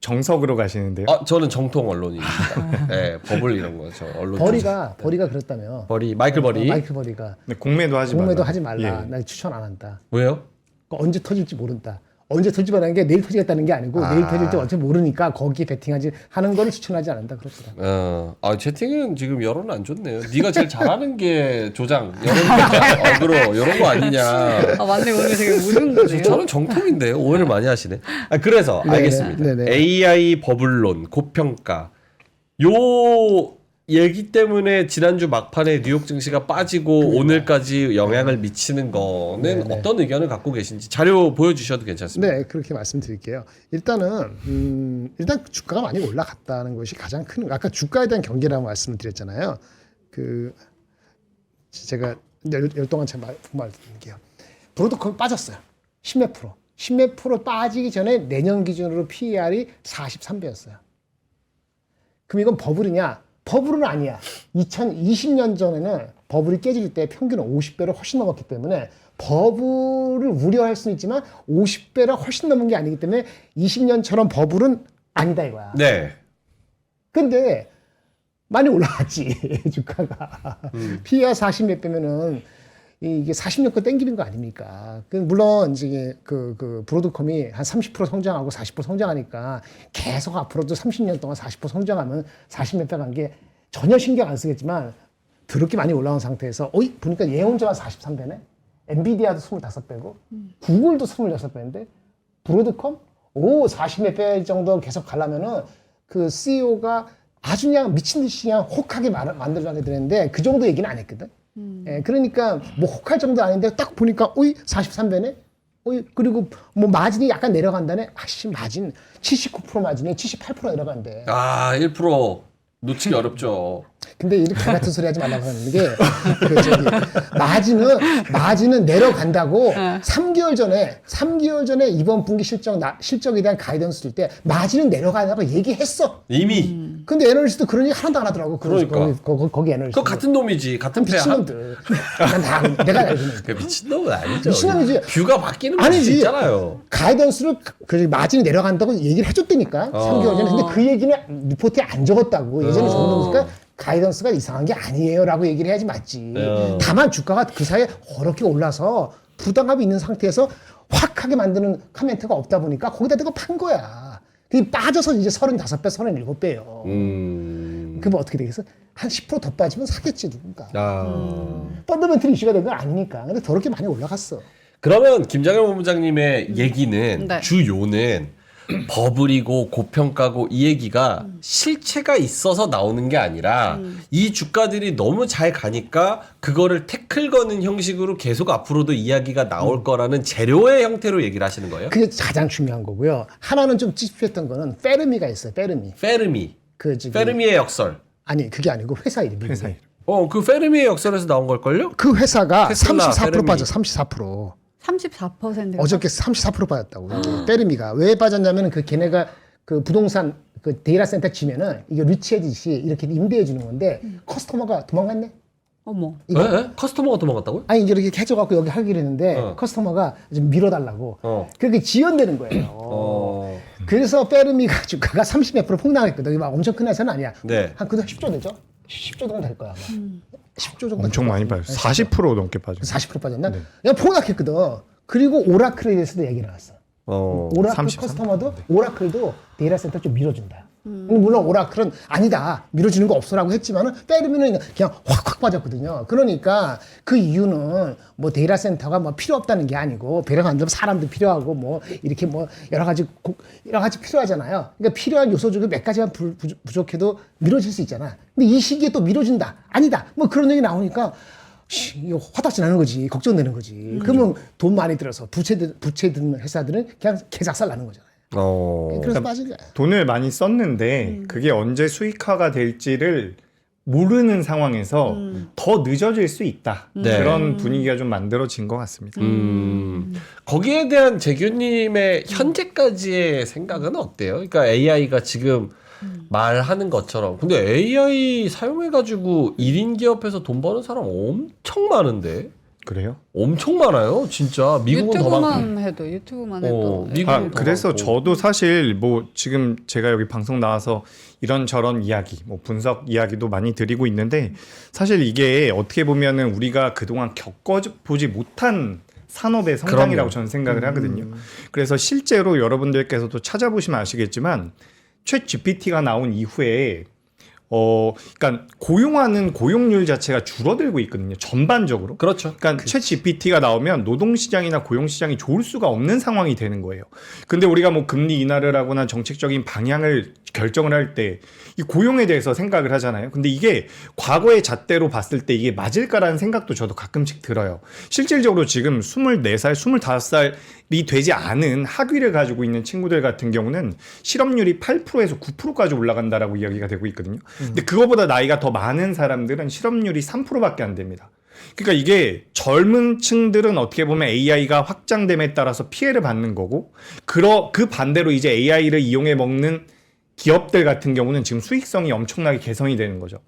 정석으로 가시는데요. 저는 정통 언론인입니다. 네, 버블 이런 거 저 언론 버리가 그랬다며. 마이클 버리. 마이클 버리가 네, 공매도 하지 말라. 말라. 예. 나 추천 안 한다. 왜요? 언제 터질지 모른다. 언제 터질지 모르는 게 내일 터지겠다는 게 아니고 내일 터질지 어차피 모르니까 거기에 베팅하지 하는 거를 추천하지 않는다 그렇더라. 채팅은 지금 여론 안 좋네요. 네가 제일 잘하는 게 조장, 여론 어그로 이런 거 아니냐. 맞네. 오늘 되게 무슨 거네요. 저는 정통인데 오해를 많이 하시네. 그래서 네네. 알겠습니다. 네네. AI 버블론, 고평가 요 얘기 때문에 지난주 막판에 뉴욕 증시가 빠지고 오늘까지 영향을 미치는 거는 어떤 의견을 갖고 계신지 자료 보여주셔도 괜찮습니다. 네, 그렇게 말씀드릴게요. 일단은 일단 주가가 많이 올라갔다는 것이 가장 큰. 아까 주가에 대한 경계라고 말씀을 드렸잖아요. 제가 열동안 말씀드릴게요. 브로드컴 빠졌어요. 10몇 프로 빠지기 전에 내년 기준으로 PER이 43배였어요. 그럼 이건 버블이냐? 버블은 아니야. 2020년 전에는 버블이 깨질 때 평균 50배를 훨씬 넘었기 때문에 버블을 우려할 수는 있지만 50배를 훨씬 넘은 게 아니기 때문에 20년처럼 버블은 아니다 이거야. 네. 근데 많이 올라갔지 주가가. PER 40몇 배면은 이게 40년 거 땡기는 거 아닙니까? 물론 이제 그 브로드컴이 한 30% 성장하고 40% 성장하니까 계속 앞으로도 30년 동안 40% 성장하면 40몇 배 간 게 전혀 신경 안 쓰겠지만 더럽게 많이 올라온 상태에서 보니까 얘 혼자만 43배네. 엔비디아도 25배고 구글도 26배인데 브로드컴 40몇 배 정도 계속 가려면은 그 CEO가 아주 그냥 미친 듯이 그냥 혹하게 만들어가게 되는데 그 정도 얘기는 안 했거든. 예, 그러니까 뭐 혹할 정도 아닌데 딱 보니까 43배네. 그리고 뭐 마진이 약간 내려간다네. 마진 79% 마진이 78% 내려간대. 1% 놓치기 어렵죠. 근데 이렇게 개 같은 소리 하지 말라고 하는 게 마진은 내려간다고 3개월 전에 이번 분기 실적에 대한 가이던스 줄 때 마진은 내려가냐고 얘기했어. 이미. 근데 애널리스트 그런 얘기 하나도 안 하더라고. 그러니까. 거기 애널리스트. 그거 같은 놈이지. 같은 패. 미친놈들. 내가 알고 있는. 그 미친놈은 아니죠. 미친놈이지. 뷰가 바뀌는 거 아니지. 있잖아요. 가이던스를 마진이 내려간다고 얘기를 해줬다니까. 3개월 전에. 근데 그 얘기는 리포트에 안 적었다고. 예전에 적었으니까 가이던스가 이상한 게 아니에요라고 얘기를 해야지 맞지. 다만 주가가 그 사이에 어렵게 올라서 부담감이 있는 상태에서 확하게 만드는 코멘트가 없다 보니까 거기다 대고 판 거야. 그게 빠져서 이제 35배, 37배예요. 그러면 어떻게 되겠어? 한 10% 더 빠지면 사겠지 누군가. 펀더멘털 이슈가 된 건 아니니까. 근데 더럽게 많이 올라갔어. 그러면 김장현 본부장님의 얘기는 네. 주요는 버블이고 고평가고 이 얘기가 실체가 있어서 나오는 게 아니라 이 주가들이 너무 잘 가니까 그거를 태클 거는 형식으로 계속 앞으로도 이야기가 나올 거라는 재료의 형태로 얘기를 하시는 거예요? 그게 가장 중요한 거고요. 하나는 좀 찝찝했던 거는 페르미가 있어요. 페르미. 페르미의 역설. 아니 그게 아니고 회사 이름이. 회사 이름. 그 페르미의 역설에서 나온 걸걸요? 그 회사가 테슬라, 34% 페르미. 빠져. 34%. 34%가 어저께 34% 빠졌다고. 페르미가 왜 빠졌냐면 걔네가 그 부동산 그 데이터 센터 지면은 이게 리치해지시 이렇게 임대해 주는 건데 커스터머가 도망갔네. 어머. 네? 커스터머가 도망갔다고요? 아니 이제 이렇게 해줘갖고 여기 하기로 했는데 커스터머가 좀 밀어달라고. 그렇게 지연되는 거예요. 그래서 페르미가 주가가 30몇 % 폭락했거든. 막 엄청 큰 회사는 아니야. 네. 한 그도 10조 되죠? 10조 정도 될 거야. 아마. 10조 정도. 엄청 많이 빠졌어요. 40% 넘게 빠졌어요. 40% 빠졌나? 그냥 폭락했거든. 그리고 오라클에 대해서도 얘기 나왔어. 오라클 33? 커스터머도 오라클도 데이터 센터 좀 밀어준다. 물론 오라클은 아니다. 밀어주는 거 없어라고 했지만은 페르미는 그냥 확 빠졌거든요. 그러니까 그 이유는 뭐 데이터 센터가 뭐 필요 없다는 게 아니고 배를 만들면 사람도 필요하고 뭐 이렇게 뭐 여러 가지 필요하잖아요. 그러니까 필요한 요소 중에 몇 가지만 부족해도 밀어질 수 있잖아. 근데 이 시기에 또 밀어준다. 아니다. 뭐 그런 얘기 나오니까 이거 화답지 나는 거지. 걱정되는 거지. 그러면 돈 많이 들어서 부채 드는 회사들은 그냥 개작살 나는 거잖아요. 그래서 빠진 거야. 돈을 많이 썼는데 그게 언제 수익화가 될지를 모르는 상황에서 더 늦어질 수 있다. 네. 그런 분위기가 좀 만들어진 것 같습니다. 거기에 대한 재규님의 현재까지의 생각은 어때요? 그러니까 AI가 지금 말하는 것처럼 근데 AI 사용해가지고 1인 기업에서 돈 버는 사람 엄청 많은데 그래요? 엄청 많아요 진짜 미국은 더 많고 유튜브만 해도 미국은 더 그래서 많고. 저도 사실 뭐 지금 제가 여기 방송 나와서 이런저런 이야기, 뭐 분석 이야기도 많이 드리고 있는데 사실 이게 어떻게 보면은 우리가 그동안 겪어보지 못한 산업의 성장이라고 그럼요. 저는 생각을 하거든요. 그래서 실제로 여러분들께서도 찾아보시면 아시겠지만 챗 GPT가 나온 이후에 그러니까 고용하는 고용률 자체가 줄어들고 있거든요. 전반적으로. 그렇죠. 그러니까 챗 GPT가 나오면 노동시장이나 고용시장이 좋을 수가 없는 상황이 되는 거예요. 근데 우리가 뭐 금리 인하를 하거나 정책적인 방향을 결정을 할 때 이 고용에 대해서 생각을 하잖아요. 근데 이게 과거의 잣대로 봤을 때 이게 맞을까라는 생각도 저도 가끔씩 들어요. 실질적으로 지금 24살, 25살이 되지 않은 학위를 가지고 있는 친구들 같은 경우는 실업률이 8%에서 9%까지 올라간다라고 이야기가 되고 있거든요. 근데 그거보다 나이가 더 많은 사람들은 실업률이 3%밖에 안 됩니다. 그러니까 이게 젊은 층들은 어떻게 보면 AI가 확장됨에 따라서 피해를 받는 거고 그 반대로 이제 AI를 이용해 먹는 기업들 같은 경우는 지금 수익성이 엄청나게 개선이 되는 거죠.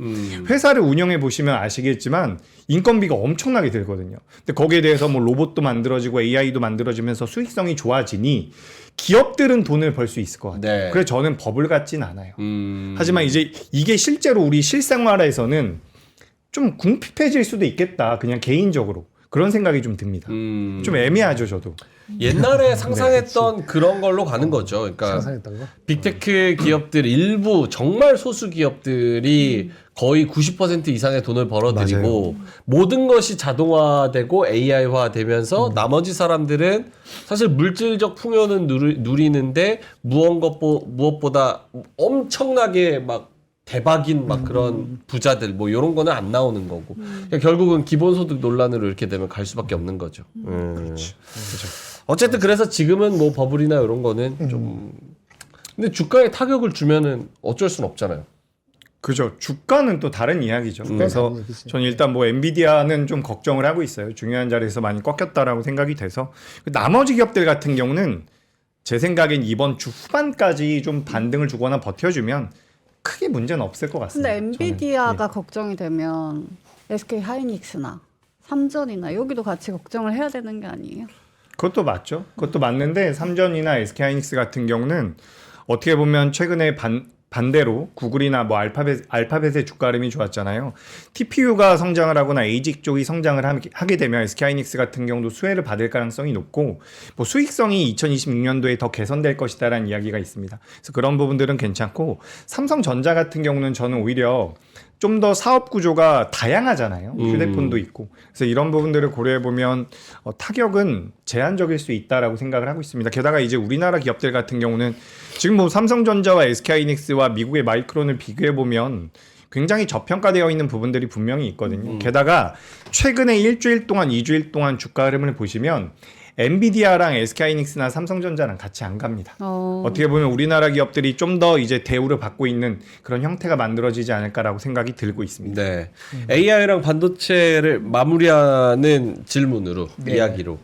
회사를 운영해 보시면 아시겠지만 인건비가 엄청나게 들거든요. 근데 거기에 대해서 뭐 로봇도 만들어지고 AI도 만들어지면서 수익성이 좋아지니 기업들은 돈을 벌 수 있을 것 같아요. 네. 그래서 저는 버블 같진 않아요. 하지만 이제 이게 실제로 우리 실생활에서는 좀 궁핍해질 수도 있겠다. 그냥 개인적으로. 그런 생각이 좀 듭니다. 좀 애매하죠, 저도. 옛날에 상상했던 그런 걸로 가는 거죠. 그러니까 상상했던 거. 빅테크 기업들 일부 정말 소수 기업들이 거의 90% 이상의 돈을 벌어들이고 모든 것이 자동화되고 AI화 되면서 나머지 사람들은 사실 물질적 풍요는 누리는데 무엇보다 엄청나게 막 대박인 막 그런 부자들 뭐 이런 거는 안 나오는 거고 그러니까 결국은 기본소득 논란으로 이렇게 되면 갈 수밖에 없는 거죠. 그렇죠. 어쨌든 그래서 지금은 뭐 버블이나 이런 거는 좀 근데 주가에 타격을 주면은 어쩔 순 없잖아요. 그죠. 주가는 또 다른 이야기죠. 그래서 다른 얘기지. 저는 일단 뭐 엔비디아는 좀 걱정을 하고 있어요. 중요한 자리에서 많이 꺾였다라고 생각이 돼서 나머지 기업들 같은 경우는 제 생각엔 이번 주 후반까지 좀 반등을 주거나 버텨주면 크게 문제는 없을 것 같습니다. 근데 엔비디아가 걱정이 되면 SK 하이닉스나 삼전이나 여기도 같이 걱정을 해야 되는 게 아니에요? 그것도 맞죠. 그것도 맞는데 삼전이나 SK하이닉스 같은 경우는 어떻게 보면 최근에 반대로 구글이나 뭐 알파벳의 주가 흐름이 좋았잖아요. TPU가 성장을 하거나 ASIC 쪽이 성장을 하게 되면 SK하이닉스 같은 경우도 수혜를 받을 가능성이 높고 뭐 수익성이 2026년도에 더 개선될 것이다라는 이야기가 있습니다. 그래서 그런 부분들은 괜찮고 삼성전자 같은 경우는 저는 오히려 좀 더 사업 구조가 다양하잖아요. 휴대폰도 있고. 그래서 이런 부분들을 고려해 보면 타격은 제한적일 수 있다라고 생각을 하고 있습니다. 게다가 이제 우리나라 기업들 같은 경우는 지금 뭐 삼성전자와 SK하이닉스와 미국의 마이크론을 비교해 보면 굉장히 저평가되어 있는 부분들이 분명히 있거든요. 게다가 최근에 일주일 동안, 2주일 동안 주가 흐름을 보시면 엔비디아랑 SK하이닉스나 삼성전자랑 같이 안 갑니다. 어떻게 보면 우리나라 기업들이 좀 더 이제 대우를 받고 있는 그런 형태가 만들어지지 않을까라고 생각이 들고 있습니다. 네. AI랑 반도체를 마무리하는 질문으로 이야기로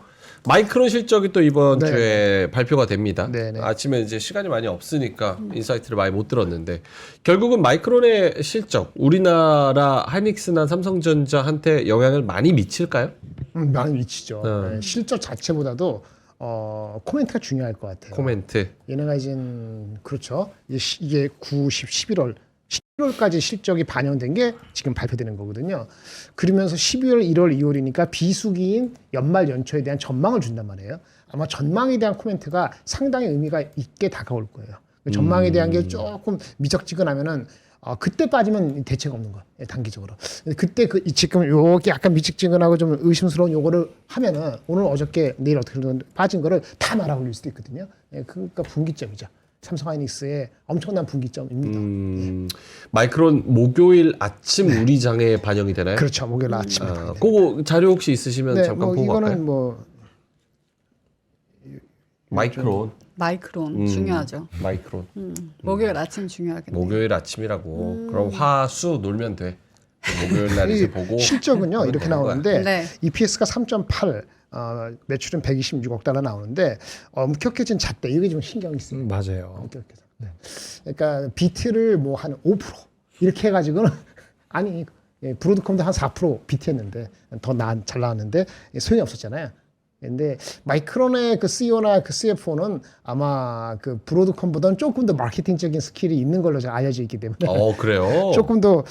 마이크론 실적이 또 이번 주에 발표가 됩니다. 네네. 아침에 이제 시간이 많이 없으니까 인사이트를 많이 못 들었는데 결국은 마이크론의 실적 우리나라 하이닉스나 삼성전자한테 영향을 많이 미칠까요? 많이 미치죠. 네, 실적 자체보다도 코멘트가 중요할 것 같아요. 코멘트. 얘네가 이제 그렇죠. 이게 9, 10, 11월 11월까지 실적이 반영된 게 지금 발표되는 거거든요. 그러면서 12월, 1월, 2월이니까 비수기인 연말 연초에 대한 전망을 준단 말이에요. 아마 전망에 대한 코멘트가 상당히 의미가 있게 다가올 거예요. 전망에 대한 게 조금 미적지근하면은 그때 빠지면 대책 없는 거예요. 단기적으로. 그때 지금 요게 약간 미적지근하고 좀 의심스러운 요거를 하면은 오늘 어저께 내일 어떻게 빠진 거를 다 말아올릴 수도 있거든요. 그러니까 분기점이죠. 삼성하이닉스의 엄청난 분기점입니다. 마이크론 목요일 아침 우리 장에 반영이 되나요? 그렇죠. 목요일 아침에. 그거 자료 혹시 있으시면 잠깐 보고 이거는 갈까요? 뭐 마이크론 중요하죠. 마이크론. 목요일 아침 중요하겠네요. 목요일 아침이라고. 그럼 화수 놀면 돼. 목요일 날 이제 보고 실적은요 이렇게 되는 거야. 나오는데 네. EPS가 3.8, 매출은 126억 달러 나오는데 엄격해진 잣대 이게 좀 신경이 쓰여요. 맞아요. 엄격해서. 네. 그러니까 비트를 뭐 한 5% 이렇게 해가지고는 아니 브로드컴도 한 4% 비트했는데 더 잘 나왔는데 소용이 없었잖아요. 근데 마이크론의 그 CEO나 그 CFO는 아마 그 브로드컴보다는 조금 더 마케팅적인 스킬이 있는 걸로 알려져 있기 때문에 그래요? 조금 더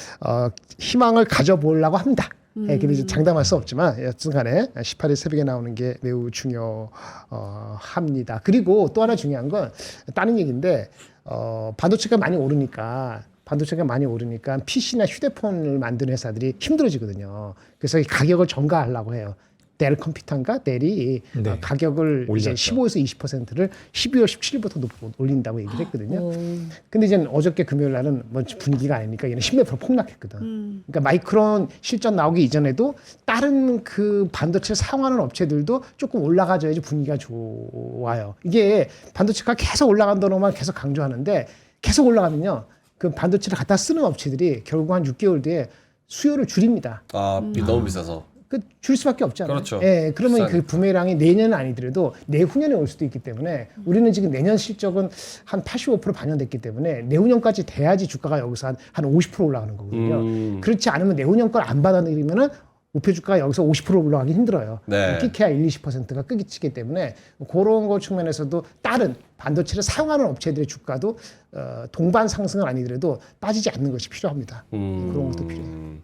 희망을 가져보려고 합니다. 근데 이제 장담할 수 없지만 여튼간에 18일 새벽에 나오는 게 매우 중요합니다. 그리고 또 하나 중요한 건 다른 얘기인데 반도체가 많이 오르니까 PC나 휴대폰을 만드는 회사들이 힘들어지거든요. 그래서 이 가격을 전가하려고 해요. 델 컴퓨터인가 델이 가격을 이제 15에서 20%를 12월 17일부터 올린다고 얘기를 했거든요. 근데 이제 어저께 금요일 날은 뭐 분위기가 아니니까 얘는 10몇 프로 폭락했거든. 그러니까 마이크론 실적 나오기 이전에도 다른 그 반도체 사용하는 업체들도 조금 올라가줘야지 분위기가 좋아요. 이게 반도체가 계속 올라간다고만 계속 강조하는데 계속 올라가면요. 그 반도체를 갖다 쓰는 업체들이 결국 한 6개월 뒤에 수요를 줄입니다. 너무 비싸서. 줄 수밖에 없잖아요. 그렇죠. 예, 그러면 비싸니까. 그 부메랑이 내년은 아니더라도 내후년에 올 수도 있기 때문에 우리는 지금 내년 실적은 한 85% 반영됐기 때문에 내후년까지 돼야지 주가가 여기서 한 50% 올라가는 거거든요. 그렇지 않으면 내후년 걸 안 받아들이면은 목표 주가가 여기서 50% 올라가기 힘들어요. 네. 끼케야 1-20%가 끄기치기 때문에 그런 거 측면에서도 다른 반도체를 사용하는 업체들의 주가도 동반 상승은 아니더라도 빠지지 않는 것이 필요합니다. 그런 것도 필요해요.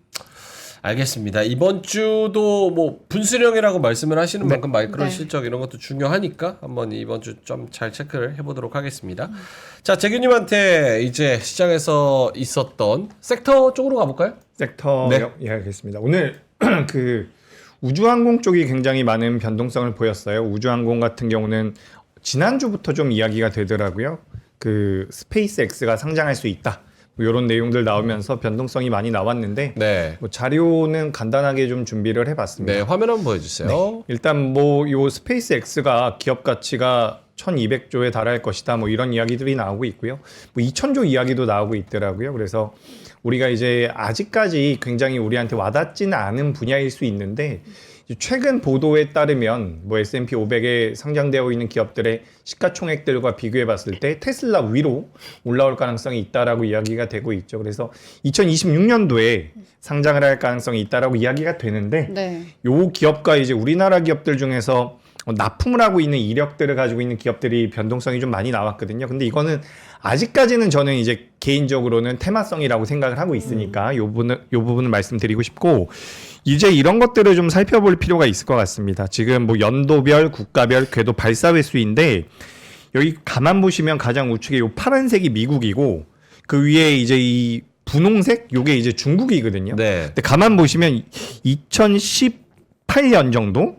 알겠습니다. 이번 주도 뭐 분수령이라고 말씀을 하시는 만큼 마이크로 네. 실적 이런 것도 중요하니까 한번 이번 주 좀 잘 체크를 해보도록 하겠습니다. 자, 재규님한테 이제 시장에서 있었던 섹터 쪽으로 가볼까요? 섹터 네. 이야기하겠습니다. 오늘 그 우주항공 쪽이 굉장히 많은 변동성을 보였어요. 우주항공 같은 경우는 지난주부터 좀 이야기가 되더라고요. 그 스페이스X가 상장할 수 있다. 뭐 이런 내용들 나오면서 변동성이 많이 나왔는데 네. 뭐 자료는 간단하게 좀 준비를 해봤습니다. 네, 화면 한번 보여주세요. 일단 뭐 요 스페이스X가 기업 가치가 1,200조에 달할 것이다. 뭐 이런 이야기들이 나오고 있고요. 뭐 2,000조 이야기도 나오고 있더라고요. 그래서 우리가 이제 아직까지 굉장히 우리한테 와닿지는 않은 분야일 수 있는데 최근 보도에 따르면 뭐 S&P 500에 상장되어 있는 기업들의 시가총액들과 비교해 봤을 때 테슬라 위로 올라올 가능성이 있다라고 이야기가 되고 있죠. 그래서 2026년도에 상장을 할 가능성이 있다라고 이야기가 되는데 네. 요 기업과 이제 우리나라 기업들 중에서 납품을 하고 있는 이력들을 가지고 있는 기업들이 변동성이 좀 많이 나왔거든요. 근데 이거는 아직까지는 저는 이제 개인적으로는 테마성이라고 생각을 하고 있으니까 요 부분을 말씀드리고 싶고 이제 이런 것들을 좀 살펴볼 필요가 있을 것 같습니다. 지금 뭐 연도별, 국가별 궤도 발사 횟수인데 여기 가만 보시면 가장 우측에 요 파란색이 미국이고 그 위에 이제 이 분홍색 요게 이제 중국이거든요. 네. 근데 가만 보시면 2018년 정도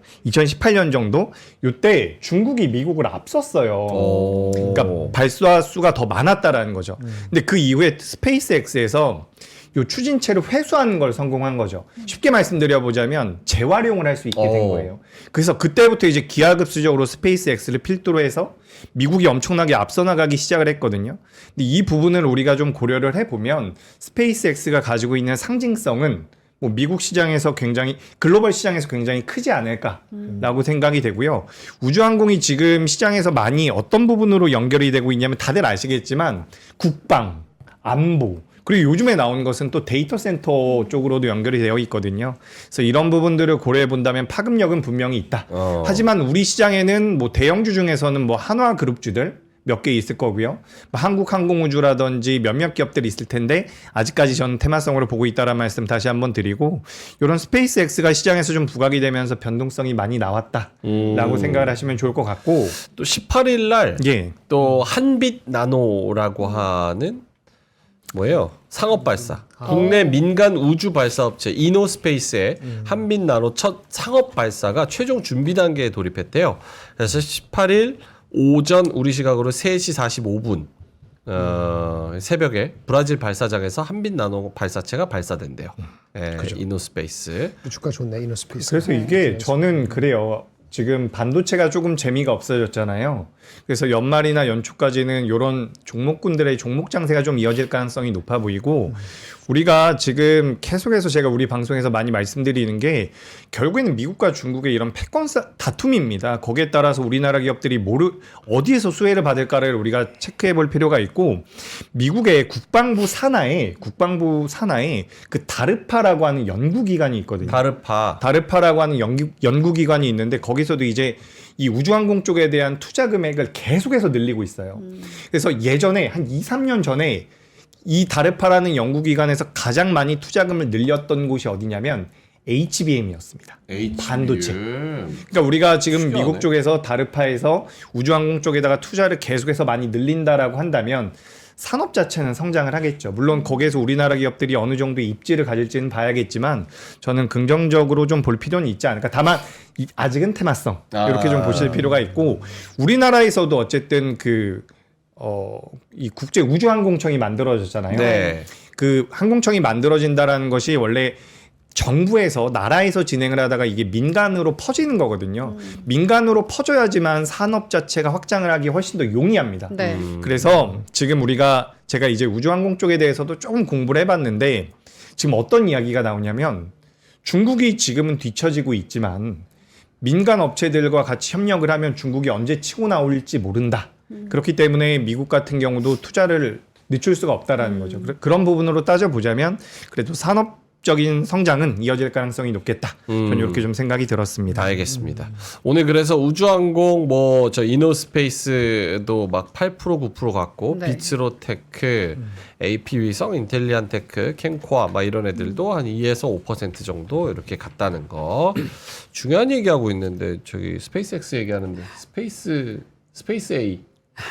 요때 중국이 미국을 앞섰어요. 오. 그러니까 발사 수가 더 많았다라는 거죠. 근데 그 이후에 스페이스X에서 요 추진체를 회수하는 걸 성공한 거죠. 쉽게 말씀드려 보자면 재활용을 할 수 있게 된 거예요. 그래서 그때부터 이제 기하급수적으로 스페이스X를 필두로 해서 미국이 엄청나게 앞서 나가기 시작을 했거든요. 근데 이 부분을 우리가 좀 고려를 해보면 스페이스X가 가지고 있는 상징성은 뭐 미국 시장에서 굉장히 글로벌 시장에서 굉장히 크지 않을까라고 생각이 되고요. 우주항공이 지금 시장에서 많이 어떤 부분으로 연결이 되고 있냐면 다들 아시겠지만 국방, 안보 그리고 요즘에 나온 것은 또 데이터 센터 쪽으로도 연결이 되어 있거든요. 그래서 이런 부분들을 고려해 본다면 파급력은 분명히 있다. 하지만 우리 시장에는 뭐 대형주 중에서는 뭐 한화그룹주들 몇 개 있을 거고요. 뭐 한국항공우주라든지 몇몇 기업들이 있을 텐데 아직까지 저는 테마성으로 보고 있다는 말씀 다시 한번 드리고 이런 스페이스X가 시장에서 좀 부각이 되면서 변동성이 많이 나왔다라고 생각을 하시면 좋을 것 같고 또 18일 날 또 예. 한빛 나노라고 하는 뭐예요? 상업 발사. 국내 민간 우주 발사 업체 이노스페이스의 한빛 나노 첫 상업 발사가 최종 준비 단계에 돌입했대요. 그래서 18일 오전 우리 시각으로 3시 45분 새벽에 브라질 발사장에서 한빛 나노 발사체가 발사된대요. 예, 이노스페이스. 주가 좋네 이노스페이스. 그래서 이게 저는 그래요. 지금 반도체가 조금 재미가 없어졌잖아요. 그래서 연말이나 연초까지는 이런 종목군들의 종목 장세가 좀 이어질 가능성이 높아 보이고 우리가 지금 계속해서 제가 우리 방송에서 많이 말씀드리는 게 결국에는 미국과 중국의 이런 패권 다툼입니다. 거기에 따라서 우리나라 기업들이 어디에서 수혜를 받을까를 우리가 체크해 볼 필요가 있고 미국의 국방부 산하에 그 다르파라고 하는 연구기관이 있거든요. 다르파라고 하는 연구기관이 있는데 거기서도 이제 이 우주항공 쪽에 대한 투자 금액을 계속해서 늘리고 있어요. 그래서 예전에 한 2, 3년 전에 이 다르파라는 연구기관에서 가장 많이 투자금을 늘렸던 곳이 어디냐면 HBM이었습니다. 반도체. 그러니까 우리가 지금 신기하네. 미국 쪽에서 다르파에서 우주항공 쪽에다가 투자를 계속해서 많이 늘린다라고 한다면 산업 자체는 성장을 하겠죠. 물론 거기에서 우리나라 기업들이 어느 정도의 입지를 가질지는 봐야겠지만 저는 긍정적으로 좀 볼 필요는 있지 않을까. 다만 아직은 테마성 이렇게 좀 보실 필요가 있고 우리나라에서도 어쨌든 이 국제 우주항공청이 만들어졌잖아요. 네. 그 항공청이 만들어진다라는 것이 원래 정부에서 나라에서 진행을 하다가 이게 민간으로 퍼지는 거거든요. 민간으로 퍼져야지만 산업 자체가 확장을 하기 훨씬 더 용이합니다. 네. 그래서 지금 제가 이제 우주항공 쪽에 대해서도 조금 공부를 해봤는데 지금 어떤 이야기가 나오냐면 중국이 지금은 뒤처지고 있지만 민간 업체들과 같이 협력을 하면 중국이 언제 치고 나올지 모른다. 그렇기 때문에 미국 같은 경우도 투자를 늦출 수가 없다라는 거죠. 그런 부분으로 따져보자면 그래도 산업적인 성장은 이어질 가능성이 높겠다. 저는 이렇게 좀 생각이 들었습니다. 알겠습니다. 오늘 그래서 우주항공 뭐 저 이노스페이스도 막 8% 9% 갔고 네. 비츠로테크, AP위성, 인텔리안테크, 캔코아 막 이런 애들도 한 2에서 5% 정도 이렇게 갔다는 거. 중요한 얘기하고 있는데 저기 스페이스X 얘기하는데 스페이스 A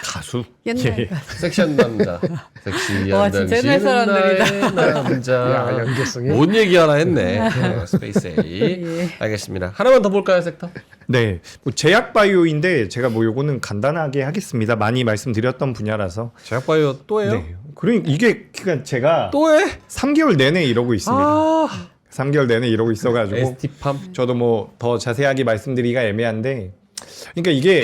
가수. 옛날 예. 섹시한 남자, 섹시한 와, 진짜 옛날 사람들이다. 나의 남자. 야, 연계성이. 뭔 얘기 하나 했네. 스페이스 A. 예. 알겠습니다. 하나만 더 볼까요, 섹터? 네, 뭐 제약바이오인데 제가 뭐 요거는 간단하게 하겠습니다. 많이 말씀드렸던 분야라서. 제약바이오 또예요? 네. 그러니까 이게 그러니까 제가 또해? 3개월 내내 이러고 있습니다. 아, 3개월 내내 이러고 있어가지고 ST팜. 저도 뭐 더 자세하게 말씀드리기가 애매한데, 그러니까 이게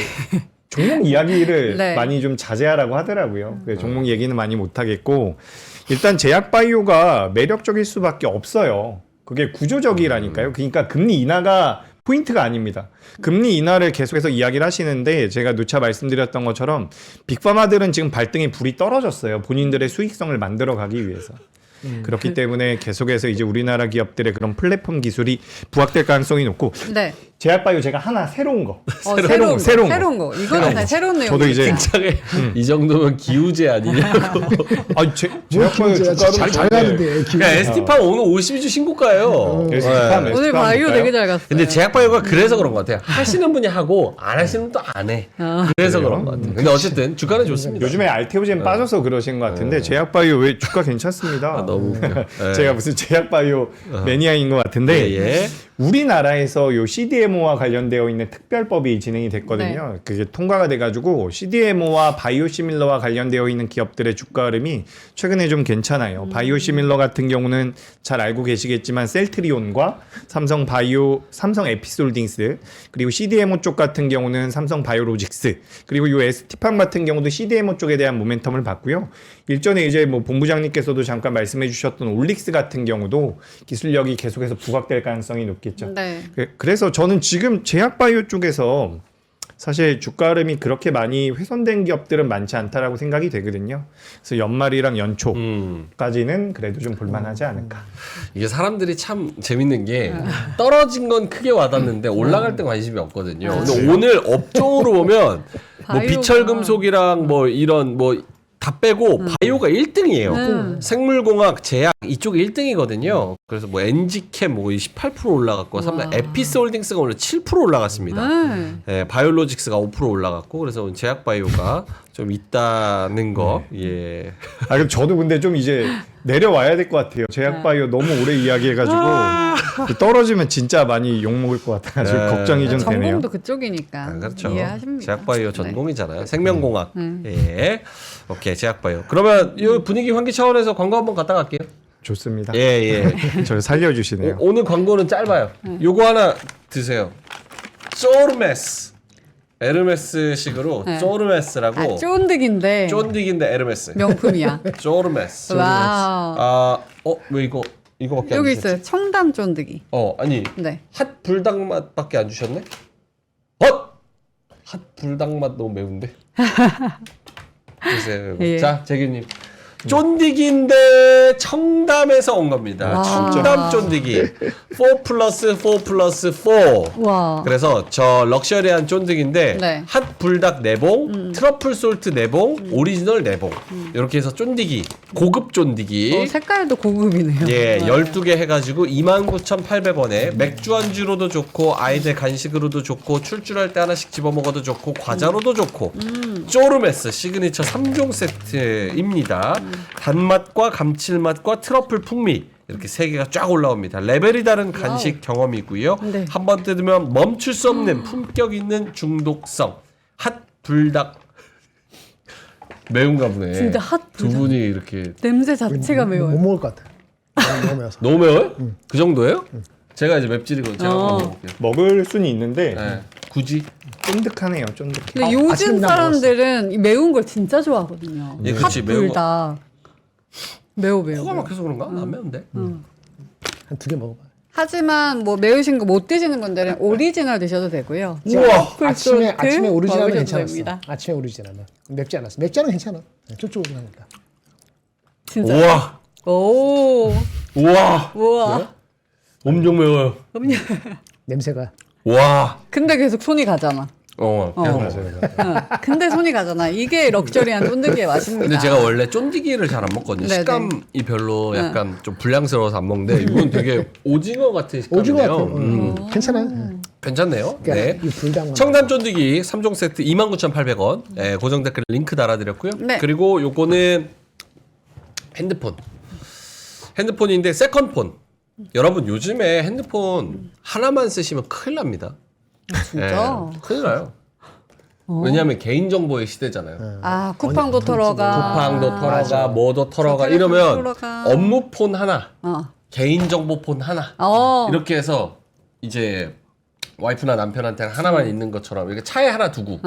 종목 이야기를 네. 많이 좀 자제하라고 하더라고요. 그래서 종목 얘기는 많이 못 하겠고, 일단 제약바이오가 매력적일 수밖에 없어요. 그게 구조적이라니까요. 그러니까 금리 인하가 포인트가 아닙니다. 금리 인하를 계속해서 이야기를 하시는데 제가 누차 말씀드렸던 것처럼 빅파마들은 지금 발등에 불이 떨어졌어요. 본인들의 수익성을 만들어 가기 위해서. 그렇기 때문에 계속해서 이제 우리나라 기업들의 그런 플랫폼 기술이 부각될 가능성이 높고, 네. 제약바이오 제가 하나 새로운 거. 새로운 거. 이거는 다 새로운 내용. 저도 이제 굉장히 이 정도면 기우제 아니냐고. 아, 제약바이오 주가로 잘 가는데 그러니까 ST팜 오늘 52주 신고가예요. ST팜, 오늘 바이오 되게 잘 갔어요. 근데 제약바이오가 그래서 그런 것 같아요. 하시는 분이 하고 안 하시는 분도 안 해. 그래서 그런 것 같아요. 근데 어쨌든 주가는 좋습니다. 요즘에 알테오젠 빠져서 그러신 것 같은데 제약바이오 왜 주가 괜찮습니다. 너무 웃겨. 예. 제가 무슨 제약바이오 매니아인 것 같은데, 예. 우리나라에서 요 CDMO와 관련되어 있는 특별법이 진행이 됐거든요. 네. 그게 통과가 돼가지고 CDMO와 바이오시밀러와 관련되어 있는 기업들의 주가 흐름이 최근에 좀 괜찮아요. 바이오시밀러 같은 경우는 잘 알고 계시겠지만 셀트리온과 삼성 에피솔딩스, 그리고 CDMO 쪽 같은 경우는 삼성 바이오로직스, 그리고 요 ST팜 같은 경우도 CDMO 쪽에 대한 모멘텀을 봤고요. 일전에 이제 뭐 본부장님께서도 잠깐 말씀해 주셨던 올릭스 같은 경우도 기술력이 계속해서 부각될 가능성이 높겠죠. 네. 그래서 저는 지금 제약바이오 쪽에서 사실 주가 흐름이 그렇게 많이 훼손된 기업들은 많지 않다라고 생각이 되거든요. 그래서 연말이랑 연초까지는 그래도 좀 볼만하지 않을까. 이게 사람들이 참 재밌는 게 떨어진 건 크게 와닿는데 올라갈 때 관심이 없거든요. 근데 오늘 업종으로 보면 뭐 바이오가- 비철금속이랑 뭐 이런 뭐 다 빼고 바이오가 1등이에요. 생물공학, 제약 이쪽이 1등이거든요. 그래서 뭐 엔지캠 뭐 18% 올라갔고, 삼성 에피스홀딩스가 오늘 7% 올라갔습니다. 예, 바이오로직스가 5% 올라갔고, 그래서 오늘 제약바이오가 좀 있다는 거. 예. 아, 그럼 저도 근데 좀 이제 내려와야 될 것 같아요. 제약바이오 너무 오래 이야기해가지고 떨어지면 진짜 많이 욕먹을 것 같아가지고 걱정이 좀 되네요. 전공도 그쪽이니까 그렇죠. 이해하십니다. 제약바이오 네. 전공이잖아요. 생명공학. 예. 오케이, 제약바이오. 그러면 이 분위기 환기 차원에서 광고 한번 갔다 갈게요. 좋습니다. 예, 예. 저를 살려주시네요. 오늘 광고는 짧아요. 요거 하나 드세요. 쪼르메스. 에르메스식으로 네. 쪼르메스라고. 쫀득인데 쫀딕인데 에르메스. 명품이야. 쪼르메스. 와우. 왜 이거밖에 안 여기 주셨지? 있어요. 청담 쫀득이. 아니. 네. 핫 불닭 맛밖에 안 주셨네? 핫 불닭 맛 너무 매운데? 글쎄요. 예. 자, 재규님. 쫀디기인데 청담에서 온 겁니다. 와. 청담 쫀디기. 4+4+4. 와. 그래서 저 럭셔리한 쫀디기인데 네. 핫 불닭 4봉, 트러플 솔트 4봉, 오리지널 4봉. 이렇게 해서 쫀디기. 고급 쫀디기. 색깔도 고급이네요. 예, 12개 해가지고 29,800원에 맥주 안주로도 좋고 아이들 간식으로도 좋고 출출할 때 하나씩 집어 먹어도 좋고 과자로도 좋고 쪼르메스 시그니처 3종 세트입니다. 단맛과 감칠맛과 트러플 풍미 이렇게 3개가 쫙 올라옵니다. 레벨이 다른 간식 경험이고요. 네. 한 번 뜯으면 멈출 수 없는 품격 있는 중독성 핫 불닭 매운가 보네. 진짜 핫 두 불닭. 분이 이렇게 냄새 자체가 못 매워요. 먹을 것 같아. 너무 매워서. 너무 매워요? 그 정도예요? 제가 이제 맵찔이거든요. 제가 한번 먹어볼게요. 먹을 수는 있는데 네. 굳이? 쫀득하네요. 쫀득해. 근데 요즘 아침에 나 사람들은 이 매운 걸 진짜 좋아하거든요. 예, 그치, 매운 거. 핫불닭. 매워. 코가 막혀서 그런가? 안 매운데? 한 2개 먹어봐. 하지만 뭐 매우신 거 못 드시는 분들은 오리지널 드셔도 되고요. 우와. 아침에 오리지널은 먹으셔도 괜찮았어. 됩니다. 아침에 오리지널은 맵지 않았어. 맵지 않은 괜찮아. 쫄쫄하니까. 진짜. 우와. 오. 우와. 우와. 엄청 매워요. 냄새가. 와. 근데 계속 손이 가잖아. 계속 맞아요. 근데 손이 가잖아. 이게 럭셔리한 쫀득이의 맛입니다. 근데 제가 원래 쫀디기를 잘 안 먹거든요. 네네. 식감이 별로 약간 좀 불량스러워서 안 먹는데 이건 되게 오징어 같은 식감이에요. 오징어 같아. 괜찮아. 괜찮네요. 그러니까 네. 이 불닭만. 청담 쫀디기 3종 세트 29,800원. 네, 고정 댓글 링크 달아드렸고요. 네. 그리고 요거는 핸드폰인데 세컨폰. 여러분 요즘에 핸드폰 하나만 쓰시면 큰일 납니다. 진짜? 큰일 나요. 왜냐하면 개인정보의 시대잖아요. 아, 쿠팡도 털어가. 쿠팡도 털어가, 뭐도 털어가 저 텔레폰 이러면 털어가. 업무폰 하나, 어. 개인정보폰 하나 이렇게 해서 이제 와이프나 남편한테 하나만 있는 것처럼 이렇게 차에 하나 두고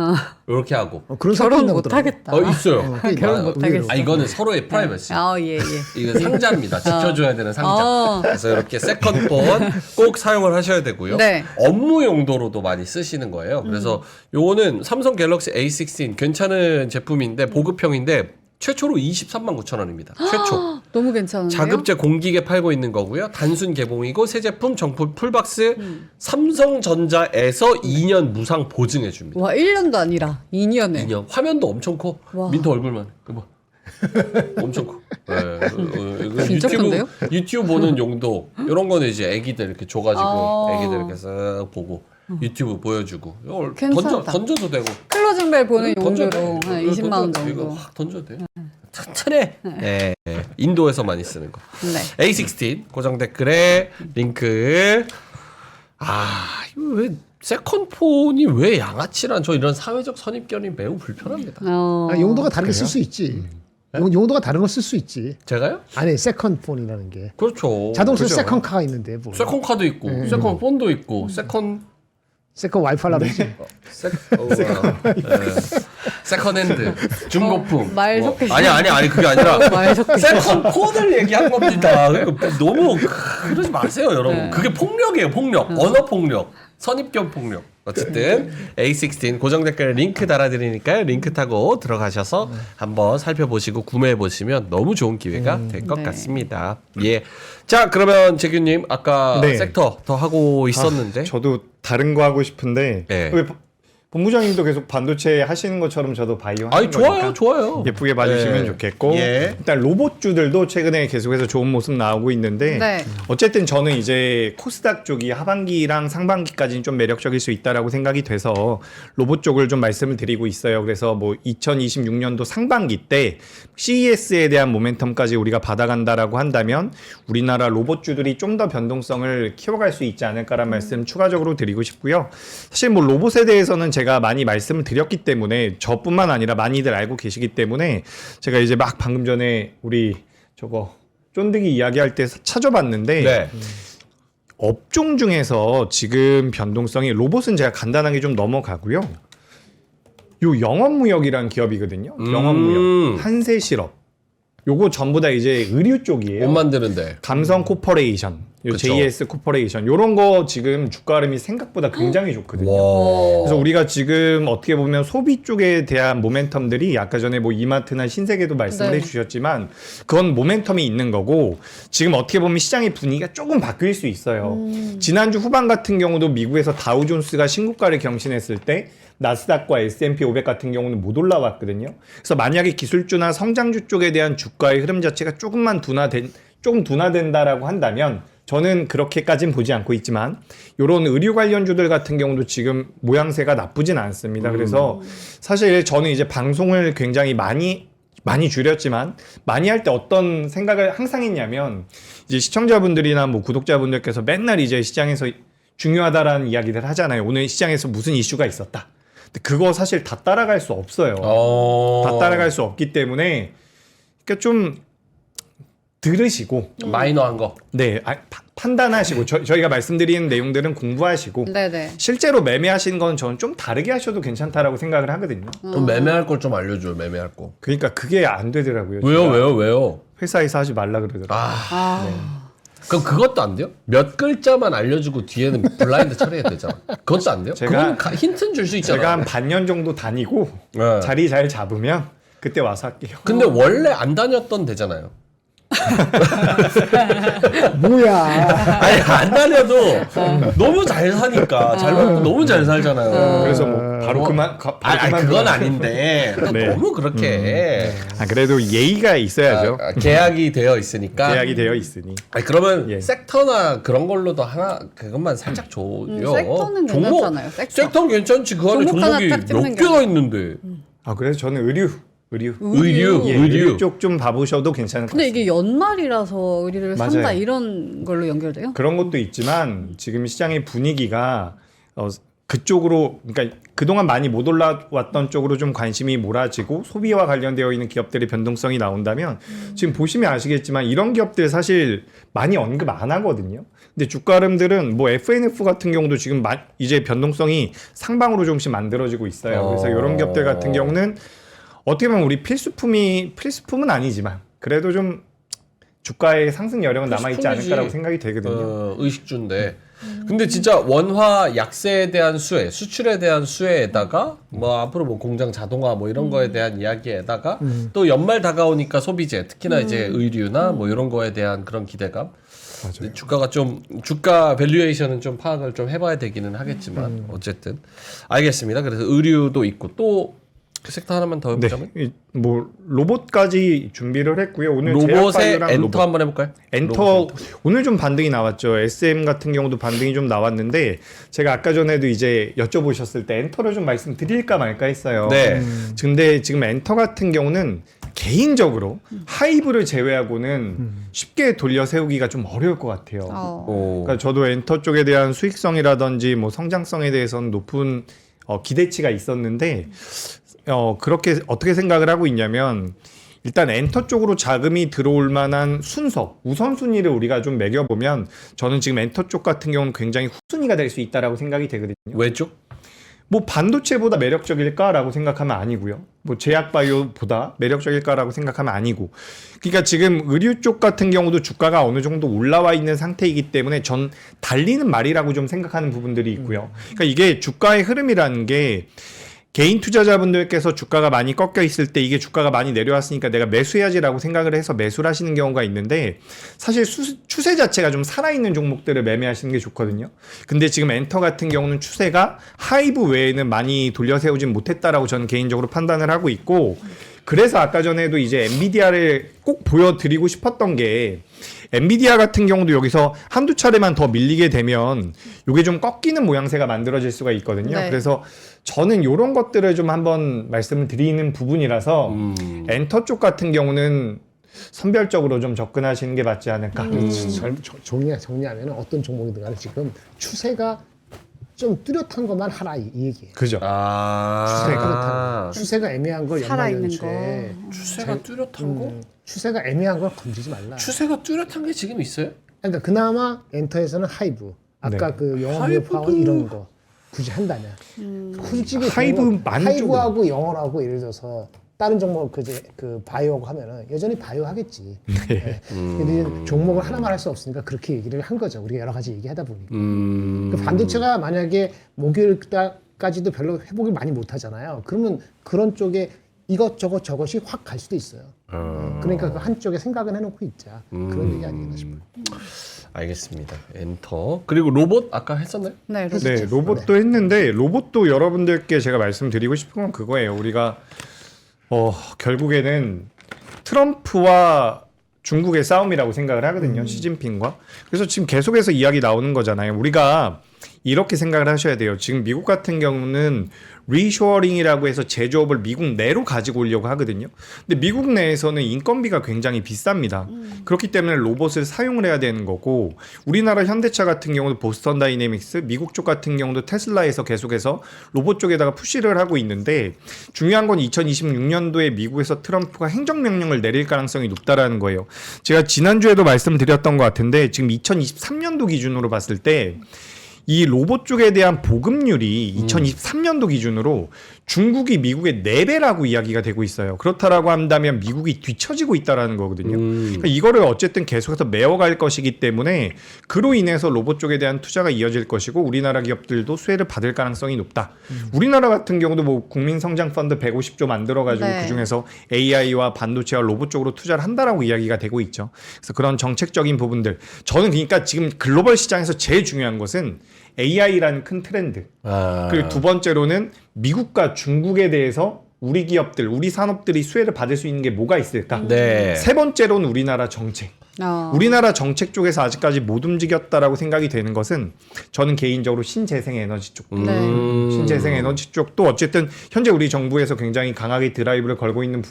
이렇게 하고 그런 결혼 사람이 못 하겠다. 있어요. 결혼 못 하겠어. 아 이거는 서로의 프라이버시. 예. 이거 상자입니다. 지켜줘야 되는 상자. 어. 그래서 이렇게 세컨폰 꼭 사용을 하셔야 되고요. 네. 업무 용도로도 많이 쓰시는 거예요. 그래서 요거는 삼성 갤럭시 A16 괜찮은 제품인데 보급형인데 최초로 23만 9천 원입니다. 최초. 너무 괜찮은데요? 자급제 공기계 팔고 있는 거고요. 단순 개봉이고 새 제품 정품 풀박스 삼성전자에서 2년 무상 보증해 줍니다. 와, 1년도 아니라 2년에. 2년. 화면도 엄청 커. 와. 민트 얼굴만. 이거 봐. 엄청 커. 이거 진짜 큰데요? 유튜브 보는 용도. 이런 거는 이제 애기들 이렇게 줘가지고 애기들 이렇게 쓱 보고 유튜브 보여주고. 이거 괜찮다. 던져도 되고. 클로징벨 보는 던져도 용도로 돼. 한 이거 20만 원 던져도 돼. 이거 정도. 확 던져도 돼요. 튼튼해. 네. 인도에서 많이 쓰는 거. 네. A16 고정 댓글에 링크. 이거 왜 세컨폰이 왜 양아치란 저 이런 사회적 선입견이 매우 불편합니다. 용도가 다르게 쓸 수 있지. 용도가 다른 걸 쓸 수 있지. 제가요? 아니 세컨폰이라는 게 그렇죠. 자동차 그죠? 세컨카가 있는데 뭐. 세컨카도 있고 세컨폰도 있고 세컨 와이파이 그러지. 세컨핸드 중고품 말 뭐. 섞이지. 아니 그게 아니라 말 섞이지. 세컨폰을 얘기한 겁니다. 그러니까 너무 그러지 마세요 여러분. 그게 폭력이에요. 폭력. 언어 폭력, 선입견 폭력. 어쨌든 A16 고정 댓글 링크 달아드리니까요. 링크 타고 들어가셔서 한번 살펴보시고 구매해 보시면 너무 좋은 기회가 될 것 네. 같습니다. 예. 자 그러면 재규님 아까 네. 섹터 더 하고 있었는데 저도 다른 거 하고 싶은데 네. 왜 본부장님도 계속 반도체 하시는 것처럼 저도 바이오 하는 아니 좋아요, 거니까 좋아요. 예쁘게 봐주시면 네. 좋겠고 예. 일단 로봇주들도 최근에 계속해서 좋은 모습 나오고 있는데 네. 어쨌든 저는 이제 코스닥 쪽이 하반기랑 상반기까지는 좀 매력적일 수 있다라고 생각이 돼서 로봇 쪽을 좀 말씀을 드리고 있어요. 그래서 뭐 2026년도 상반기 때 CES에 대한 모멘텀까지 우리가 받아간다라고 한다면 우리나라 로봇주들이 좀 더 변동성을 키워갈 수 있지 않을까라는 말씀 추가적으로 드리고 싶고요. 사실 뭐 로봇에 대해서는 제가 많이 말씀을 드렸기 때문에 저뿐만 아니라 많이들 알고 계시기 때문에 제가 이제 막 방금 전에 우리 저거 쫀득이 이야기할 때 찾아봤는데 네. 업종 중에서 지금 변동성이 로봇은 제가 간단하게 좀 넘어가고요. 요 영업무역이라는 기업이거든요. 영업무역 한세실업 요거 전부 다 이제 의류 쪽이에요. 옷 만드는데 감성 코퍼레이션, 요 그쵸. JS 코퍼레이션 요런 거 지금 주가 흐름이 생각보다 굉장히 좋거든요. 와. 그래서 우리가 지금 어떻게 보면 소비 쪽에 대한 모멘텀들이 아까 전에 뭐 이마트나 신세계도 말씀을 네. 해주셨지만 그건 모멘텀이 있는 거고 지금 어떻게 보면 시장의 분위기가 조금 바뀔 수 있어요. 지난주 후반 같은 경우도 미국에서 다우존스가 신고가를 경신했을 때 나스닥과 S&P 500 같은 경우는 못 올라왔거든요. 그래서 만약에 기술주나 성장주 쪽에 대한 주가의 흐름 자체가 조금 둔화된다라고 한다면 저는 그렇게까지는 보지 않고 있지만 이런 의류 관련주들 같은 경우도 지금 모양새가 나쁘진 않습니다. 그래서 사실 저는 이제 방송을 굉장히 많이 줄였지만 많이 할 때 어떤 생각을 항상 했냐면 이제 시청자분들이나 뭐 구독자분들께서 맨날 이제 시장에서 중요하다라는 이야기들 하잖아요. 오늘 시장에서 무슨 이슈가 있었다. 근데 그거 사실 다 따라갈 수 없어요. 다 따라갈 수 없기 때문에 그러니까 좀 들으시고 마이너한 거. 네 판단하시고 저희가 말씀드리는 내용들은 공부하시고 네네. 실제로 매매하시는 건 저는 좀 다르게 하셔도 괜찮다라고 생각을 하거든요. 좀 매매할 걸 좀 알려줘요. 매매할 거. 그러니까 그게 안 되더라고요. 왜요? 제가 왜요? 회사에서 하지 말라 그러더라고요. 아, 그럼 그것도 안 돼요? 몇 글자만 알려주고 뒤에는 블라인드 처리해야 되잖아. 그것도 안 돼요? 제가- 그건 힌트는 줄 수 있잖아. 제가 한 반년 정도 다니고 네. 자리 잘 잡으면 그때 와서 할게요. 근데 원래 안 다녔던 데잖아요. 뭐야? 아니 안 다녀도 너무 잘 사니까 잘 먹고 너무 잘 살잖아요. 그래서 뭐 바로 아니 그건 아닌데 네. 너무 그렇게 그래도 예의가 있어야죠. 계약이 되어 있으니까. 계약이 되어 있으니. 아니 그러면 예. 섹터나 그런 걸로도 하나 그것만 살짝 줘요. 섹터는 괜찮잖아요. 섹터. 괜찮지. 그 안에 종목 하나 종목이 딱 찍는 몇 게 개가 있는데. 아 그래서 저는 의류. 의류. 예, 의류 쪽 좀 봐보셔도 괜찮을 것 근데 같습니다. 이게 연말이라서 의리를 산다 맞아요. 이런 걸로 연결돼요? 그런 것도 있지만 지금 시장의 분위기가 그쪽으로 그러니까 그동안 많이 못 올라왔던 쪽으로 좀 관심이 몰아지고 소비와 관련되어 있는 기업들의 변동성이 나온다면 지금 보시면 아시겠지만 이런 기업들 사실 많이 언급 안 하거든요. 근데 주가 흐름들은 뭐 FNF 같은 경우도 지금 이제 변동성이 상방으로 조금씩 만들어지고 있어요. 그래서 이런 기업들 같은 경우는 어떻게 보면 우리 필수품은 아니지만 그래도 좀 주가의 상승 여력은 남아있지 않을까라고 생각이 되거든요. 의식주인데. 근데 진짜 원화 약세에 대한 수혜, 수출에 대한 수혜에다가 뭐 앞으로 뭐 공장 자동화 뭐 이런 거에 대한 이야기에다가 또 연말 다가오니까 소비재, 특히나 이제 의류나 뭐 이런 거에 대한 그런 기대감. 맞아요. 주가가 좀 주가 밸류에이션은 좀 파악을 좀 해봐야 되기는 하겠지만 어쨌든 알겠습니다. 그래서 의류도 있고 또 그 섹터 하나만 더 해보자면 뭐 로봇까지 준비를 했고요. 오늘 로봇의 제약바이오랑 엔터 로봇. 한번 해볼까요? 엔터 오늘 좀 반등이 나왔죠. SM 같은 경우도 반등이 좀 나왔는데 제가 아까 전에도 이제 여쭤보셨을 때 엔터를 좀 말씀드릴까 말까 했어요. 네. 근데 지금 엔터 같은 경우는 개인적으로 하이브를 제외하고는 쉽게 돌려 세우기가 좀 어려울 것 같아요. 오. 그러니까 저도 엔터 쪽에 대한 수익성이라든지 뭐 성장성에 대해서는 높은 기대치가 있었는데 그렇게 어떻게 생각을 하고 있냐면 일단 엔터 쪽으로 자금이 들어올 만한 순서, 우선순위를 우리가 좀 매겨보면 저는 지금 엔터 쪽 같은 경우는 굉장히 후순위가 될 수 있다라고 생각이 되거든요. 왜죠? 뭐 반도체보다 매력적일까라고 생각하면 아니고요. 뭐 제약바이오보다 매력적일까라고 생각하면 아니고. 그러니까 지금 의류 쪽 같은 경우도 주가가 어느 정도 올라와 있는 상태이기 때문에 전 달리는 말이라고 좀 생각하는 부분들이 있고요. 그러니까 이게 주가의 흐름이라는 게 개인 투자자분들께서 주가가 많이 꺾여 있을 때 이게 주가가 많이 내려왔으니까 내가 매수해야지라고 생각을 해서 매수를 하시는 경우가 있는데 사실 추세 자체가 좀 살아있는 종목들을 매매하시는 게 좋거든요. 근데 지금 엔터 같은 경우는 추세가 하이브 외에는 많이 돌려 세우진 못했다라고 저는 개인적으로 판단을 하고 있고 그래서 아까 전에도 이제 엔비디아를 꼭 보여드리고 싶었던 게 엔비디아 같은 경우도 여기서 한두 차례만 더 밀리게 되면 이게 좀 꺾이는 모양새가 만들어질 수가 있거든요. 네. 그래서 저는 이런 것들을 좀 한번 말씀을 드리는 부분이라서 엔터 쪽 같은 경우는 선별적으로 좀 접근하시는 게 맞지 않을까. 정리하면 어떤 종목이든 간에 지금 추세가 좀 뚜렷한 것만 하라 이 얘기예요. 그죠? 추세가 애매한 걸 살아있는 연말연초에 추세가 뚜렷한 거? 추세가 애매한 걸 건드리지 말라. 추세가 뚜렷한 게 지금 있어요? 그러니까 그나마 엔터에서는 하이브, 아까 네. 그 영어 하이브도- 파원 이런 거 굳이 한다면 솔직히 하이브하고 영어하고 예를 들어서 다른 종목 그 바이오하고 하면은 여전히 바이오 하겠지. 네. 근데 이제 종목을 하나만 할 수 없으니까 그렇게 얘기를 한 거죠. 우리가 여러 가지 얘기하다 보니까. 그 반도체가 만약에 목요일까지도 별로 회복을 많이 못 하잖아요. 그러면 그런 쪽에 이것저것 저것이 확 갈 수도 있어요. 그러니까 그 한쪽에 생각은 해놓고 있자. 그런 얘기 아니겠나 싶어요. 알겠습니다. 엔터. 그리고 로봇 아까 했었나요? 네, 네, 로봇도 했는데 로봇도 여러분들께 제가 말씀드리고 싶은 건 그거예요. 우리가 결국에는 트럼프와 중국의 싸움이라고 생각을 하거든요. 시진핑과. 그래서 지금 계속해서 이야기 나오는 거잖아요. 우리가 이렇게 생각을 하셔야 돼요. 지금 미국 같은 경우는 리쇼어링이라고 해서 제조업을 미국 내로 가지고 오려고 하거든요. 근데 미국 내에서는 인건비가 굉장히 비쌉니다. 그렇기 때문에 로봇을 사용을 해야 되는 거고 우리나라 현대차 같은 경우도 보스턴 다이내믹스, 미국 쪽 같은 경우도 테슬라에서 계속해서 로봇 쪽에다가 푸시를 하고 있는데 중요한 건 2026년도에 미국에서 트럼프가 행정명령을 내릴 가능성이 높다라는 거예요. 제가 지난주에도 말씀드렸던 것 같은데 지금 2023년도 기준으로 봤을 때 이 로봇 쪽에 대한 보급률이 2023년도 기준으로 중국이 미국의 4배라고 이야기가 되고 있어요. 그렇다라고 한다면 미국이 뒤처지고 있다라는 거거든요. 그러니까 이거를 어쨌든 계속해서 메워갈 것이기 때문에 그로 인해서 로봇 쪽에 대한 투자가 이어질 것이고 우리나라 기업들도 수혜를 받을 가능성이 높다. 우리나라 같은 경우도 뭐 국민성장펀드 150조 만들어가지고 네. 그중에서 AI와 반도체와 로봇 쪽으로 투자를 한다라고 이야기가 되고 있죠. 그래서 그런 정책적인 부분들 저는 그러니까 지금 글로벌 시장에서 제일 중요한 것은 AI라는 큰 트렌드. 그리고 두 번째로는 미국과 중국에 대해서 우리 기업들, 우리 산업들이 수혜를 받을 수 있는 게 뭐가 있을까? 네. 세 번째로는 우리나라 정책. 우리나라 정책 쪽에서 아직까지 못 움직였다라고 생각이 되는 것은 저는 개인적으로 신재생 에너지 쪽. 네. 신재생 에너지 쪽도 어쨌든 현재 우리 정부에서 굉장히 강하게 드라이브를 걸고 있는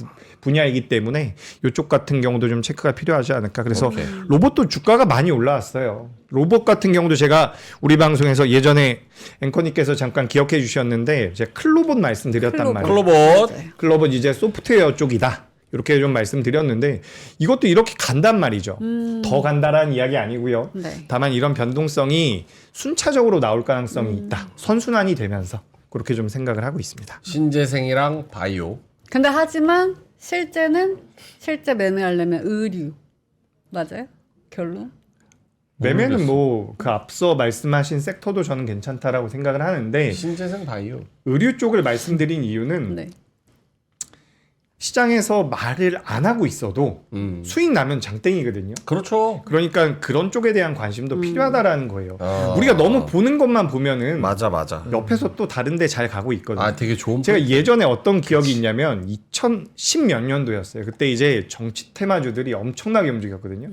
분야이기 때문에 이쪽 같은 경우도 좀 체크가 필요하지 않을까. 그래서 오케이. 로봇도 주가가 많이 올라왔어요. 로봇 같은 경우도 제가 우리 방송에서 예전에 앵커님께서 잠깐 기억해 주셨는데 제가 클로봇 말씀드렸단 말이에요. 클로봇. 클로봇 이제 소프트웨어 쪽이다. 이렇게 좀 말씀드렸는데 이것도 이렇게 간단 말이죠. 더 간다라는 이야기 아니고요. 네. 다만 이런 변동성이 순차적으로 나올 가능성이 있다. 선순환이 되면서 그렇게 좀 생각을 하고 있습니다. 신재생이랑 바이오. 근데 하지만 실제 매매하려면 의류 맞아요? 결론? 매매는 뭐 그 앞서 말씀하신 섹터도 저는 괜찮다라고 생각을 하는데 신재생 바이오. 의류 쪽을 말씀드린 이유는 네. 시장에서 말을 안 하고 있어도 수익 나면 장땡이거든요. 그렇죠. 그러니까 그런 쪽에 대한 관심도 필요하다라는 거예요. 아. 우리가 너무 보는 것만 보면은 맞아. 옆에서 또 다른 데 잘 가고 있거든요. 아, 되게 좋은. 제가 예전에 어떤 기억이 있냐면 2010 몇 년도였어요. 그때 이제 정치 테마주들이 엄청나게 움직였거든요.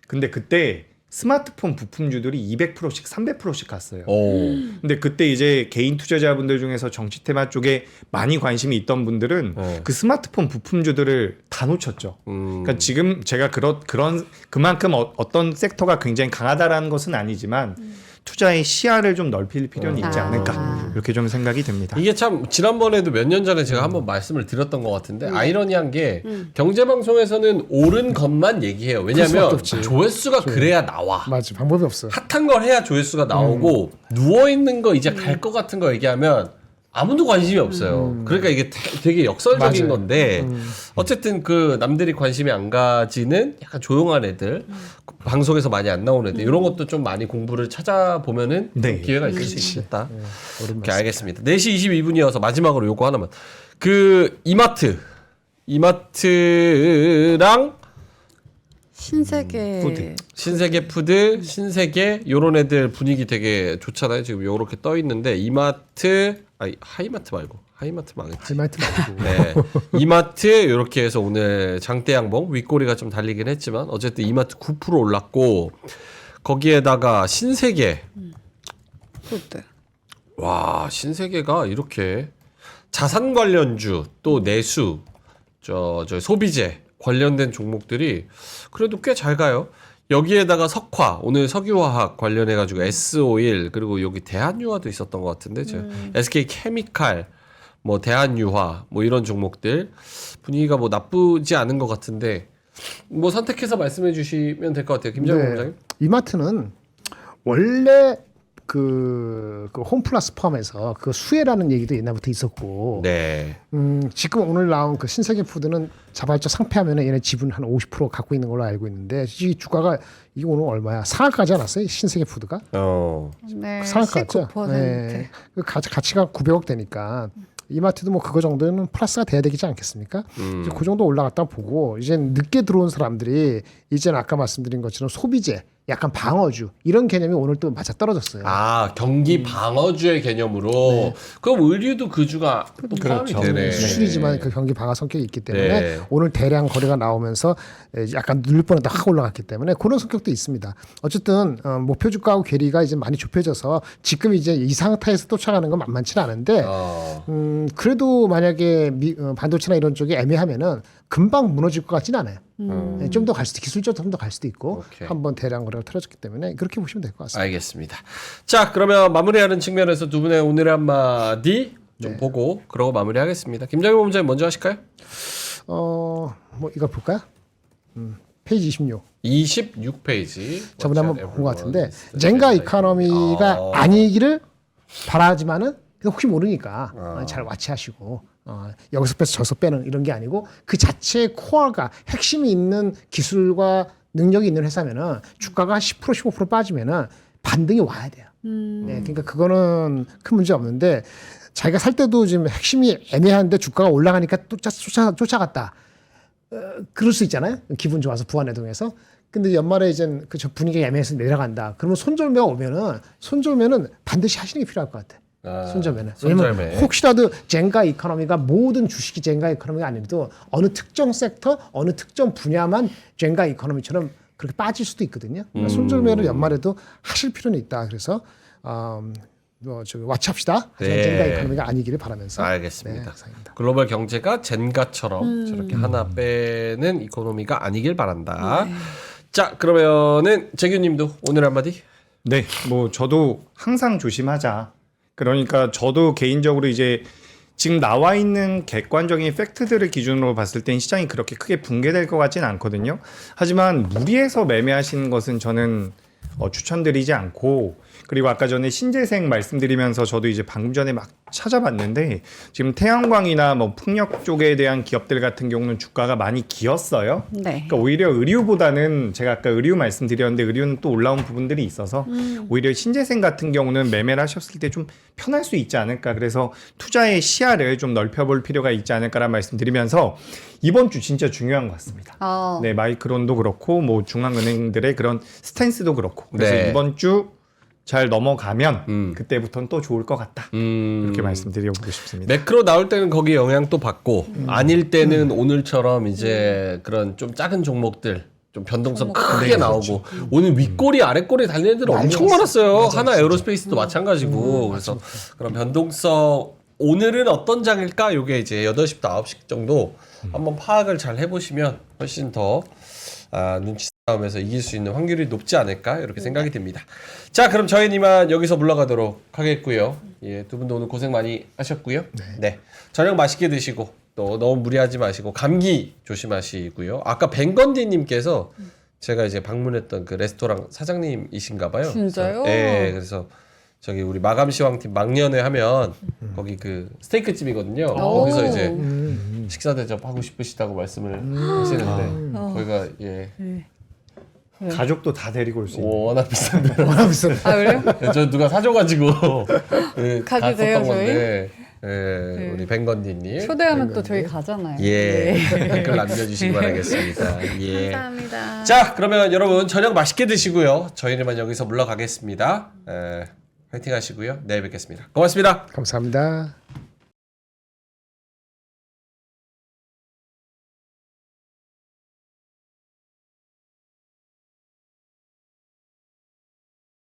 근데 그때 스마트폰 부품주들이 200%씩 300%씩 갔어요. 오. 근데 그때 이제 개인 투자자분들 중에서 정치 테마 쪽에 많이 관심이 있던 분들은 그 스마트폰 부품주들을 다 놓쳤죠. 그러니까 지금 제가 그런 그만큼 어떤 섹터가 굉장히 강하다라는 것은 아니지만 투자의 시야를 좀 넓힐 필요는 있지 않을까 이렇게 좀 생각이 듭니다. 이게 참 지난번에도 몇 년 전에 제가 한번 말씀을 드렸던 것 같은데 아이러니한 게 경제방송에서는 옳은 것만 얘기해요. 왜냐하면 수밖에 없지. 조회수가 그래야 나와. 맞아, 방법이 없어. 핫한 걸 해야 조회수가 나오고 누워있는 거 이제 갈 것 같은 거 얘기하면 아무도 관심이 없어요. 그러니까 이게 되게 역설적인 맞아요. 건데 어쨌든 그 남들이 관심이 안 가지는 약간 조용한 애들 방송에서 많이 안 나오는 애들 이런 것도 좀 많이 공부를 찾아보면은 네. 좀 기회가 있을 수 있겠다. 옳은 오케이, 알겠습니다. 4시 22분이어서 마지막으로 요거 하나만. 그 이마트랑 신세계 신세계 푸드, 신세계 요런 애들 분위기 되게 좋잖아요. 지금 요렇게 떠 있는데 하이마트 말고 하이마트 망했지. 할말트 말고. 네. 이마트 요렇게 해서 오늘 장대양봉 윗꼬리가 좀 달리긴 했지만 어쨌든 이마트 9% 올랐고 거기에다가 신세계 푸드. 와, 신세계가 이렇게 자산 관련주 또 내수 저 소비재 관련된 종목들이 그래도 꽤 잘 가요. 여기에다가 석화, 오늘 석유화학 관련해가지고 S오일, 그리고 여기 대한유화도 있었던 것 같은데, SK케미칼, 뭐 대한유화, 뭐 이런 종목들 분위기가 뭐 나쁘지 않은 것 같은데, 뭐 선택해서 말씀해 주시면 될 것 같아요. 김정은 원장님. 이마트는 원래 그 홈플러스 펌에서 그 수혜라는 얘기도 옛날부터 있었고, 네. 지금 오늘 나온 그 신세계 푸드는 자발적 상폐하면은 얘네 지분 한 50% 갖고 있는 걸로 알고 있는데, 이 주가가 이게 오늘 얼마야? 상한가지 않았어요? 신세계 푸드가? 네. 상한가죠. 19%. 네. 그 가치가 900억 되니까. 이마트도 뭐 그거 정도는 플러스가 돼야 되지 않겠습니까? 이제 그 정도 올라갔다 보고 이제 늦게 들어온 사람들이 이제는 아까 말씀드린 것처럼 소비재, 약간 방어주 이런 개념이 오늘 또 맞아 떨어졌어요. 아, 경기 방어주의 개념으로. 그럼 의류도 그 주가 또 포함이 되네. 수출이지만 그 경기 방어 성격이 있기 때문에 네. 오늘 대량 거래가 나오면서 약간 누를 뻔했다 확 올라갔기 때문에 그런 성격도 있습니다. 어쨌든 목표 주가하고 괴리가 이제 많이 좁혀져서 지금 이제 이 상태에서 쫓아가는 건 만만치는 않은데 그래도 만약에 반도체나 이런 쪽이 애매하면은 금방 무너질 것 같지는 않아요. 좀 더 갈 수도 기술적으로 좀 더 갈 수도 있고 오케이. 한번 대량 거래가 틀어졌기 때문에 그렇게 보시면 될 것 같습니다. 알겠습니다. 자, 그러면 마무리하는 측면에서 두 분의 오늘의 한마디 좀 보고 그러고 마무리하겠습니다. 김정희 본부장님 먼저 하실까요? 뭐 이거 볼까요? 페이지 26. 26페이지. 저번에 한번 본 것 같은데 젠가 이코노미가 아니기를 바라지만은 혹시 모르니까 잘 와치하시고 여기서 빼서 저기서 빼는 이런 게 아니고 그 자체의 코어가 핵심이 있는 기술과 능력이 있는 회사면은 주가가 10% 15% 빠지면은 반등이 와야 돼요. 네, 그러니까 그거는 큰 문제 없는데 자기가 살 때도 지금 핵심이 애매한데 주가가 올라가니까 또 쫓아갔다. 그럴 수 있잖아요. 기분 좋아서 부안해동해서. 근데 연말에 이제 그 분위기가 애매해서 내려간다. 그러면 손절매가 오면은 반드시 하시는 게 필요할 것 같아. 손절매는. 왜냐면 혹시라도 젠가 이코노미가 모든 주식이 젠가 이코노미가 아니라도 어느 특정 섹터, 어느 특정 분야만 젠가 이코노미처럼 그렇게 빠질 수도 있거든요. 그러니까 손절매를 연말에도 하실 필요는 있다. 그래서 와치합시다. 네. 젠가 이코노미가 아니기를 바라면서. 알겠습니다. 네, 감사합니다. 글로벌 경제가 젠가처럼 저렇게 하나 빼는 이코노미가 아니길 바란다. 자, 그러면은 재규님도 오늘 한마디. 네, 뭐 저도 항상 조심하자. 그러니까 저도 개인적으로 이제 지금 나와 있는 객관적인 팩트들을 기준으로 봤을 땐 시장이 그렇게 크게 붕괴될 것 같지는 않거든요. 하지만 무리해서 매매하시는 것은 저는 추천드리지 않고, 그리고 아까 전에 신재생 말씀드리면서 저도 이제 방금 전에 막 찾아봤는데 지금 태양광이나 뭐 풍력 쪽에 대한 기업들 같은 경우는 주가가 많이 기었어요. 네. 그러니까 오히려 의류보다는 제가 아까 의류 말씀드렸는데 의류는 또 올라온 부분들이 있어서 오히려 신재생 같은 경우는 매매를 하셨을 때 좀 편할 수 있지 않을까. 그래서 투자의 시야를 좀 넓혀볼 필요가 있지 않을까라는 말씀드리면서 이번 주 진짜 중요한 것 같습니다. 네, 마이크론도 그렇고 뭐 중앙은행들의 그런 스탠스도 그렇고 그래서 네. 이번 주 잘 넘어가면 그때부터는 또 좋을 것 같다. 이렇게 말씀드려보고 싶습니다. 매크로 나올 때는 거기 영향 또 받고 아닐 때는 오늘처럼 이제 그런 좀 작은 종목들 좀 변동성 크게 나오고 오늘 윗꼬리 아랫꼬리 달리는 애들은 엄청 많았어요. 하나 에어로스페이스도 마찬가지고 그래서 그런 변동성 오늘은 어떤 장일까? 요게 이제 8시부터 9시 정도 한번 파악을 잘 해보시면 훨씬 더 눈치 싸움에서 이길 수 있는 확률이 높지 않을까 이렇게 생각이 듭니다. 자, 그럼 저희는 이만 여기서 물러가도록 하겠고요. 예, 두 분도 오늘 고생 많이 하셨고요. 네, 저녁 맛있게 드시고 또 너무 무리하지 마시고 감기 조심하시고요. 아까 뱅건디님께서 제가 이제 방문했던 그 레스토랑 사장님이신가봐요. 진짜요? 네, 그래서 저기 우리 마감시황팀 막년회 하면 거기 그 스테이크 집이거든요. 거기서 이제 식사 대접하고 싶으시다고 말씀을 하시는데 거기가 가족도 다 데리고 올 수 있는. 워낙 비싼데 워낙 비싼. 아 그래요? 저 누가 사줘가지고 가도 돼요, 갔었던 저희? 건데 우리 뱅건디님 초대하면 또 저희 가잖아요. 예 댓글 남겨주시기 바라겠습니다. 예. 감사합니다. 자, 그러면 여러분 저녁 맛있게 드시고요. 저희는 여기서 물러가겠습니다. 화이팅 하시고요. 내일 뵙겠습니다. 고맙습니다. 감사합니다.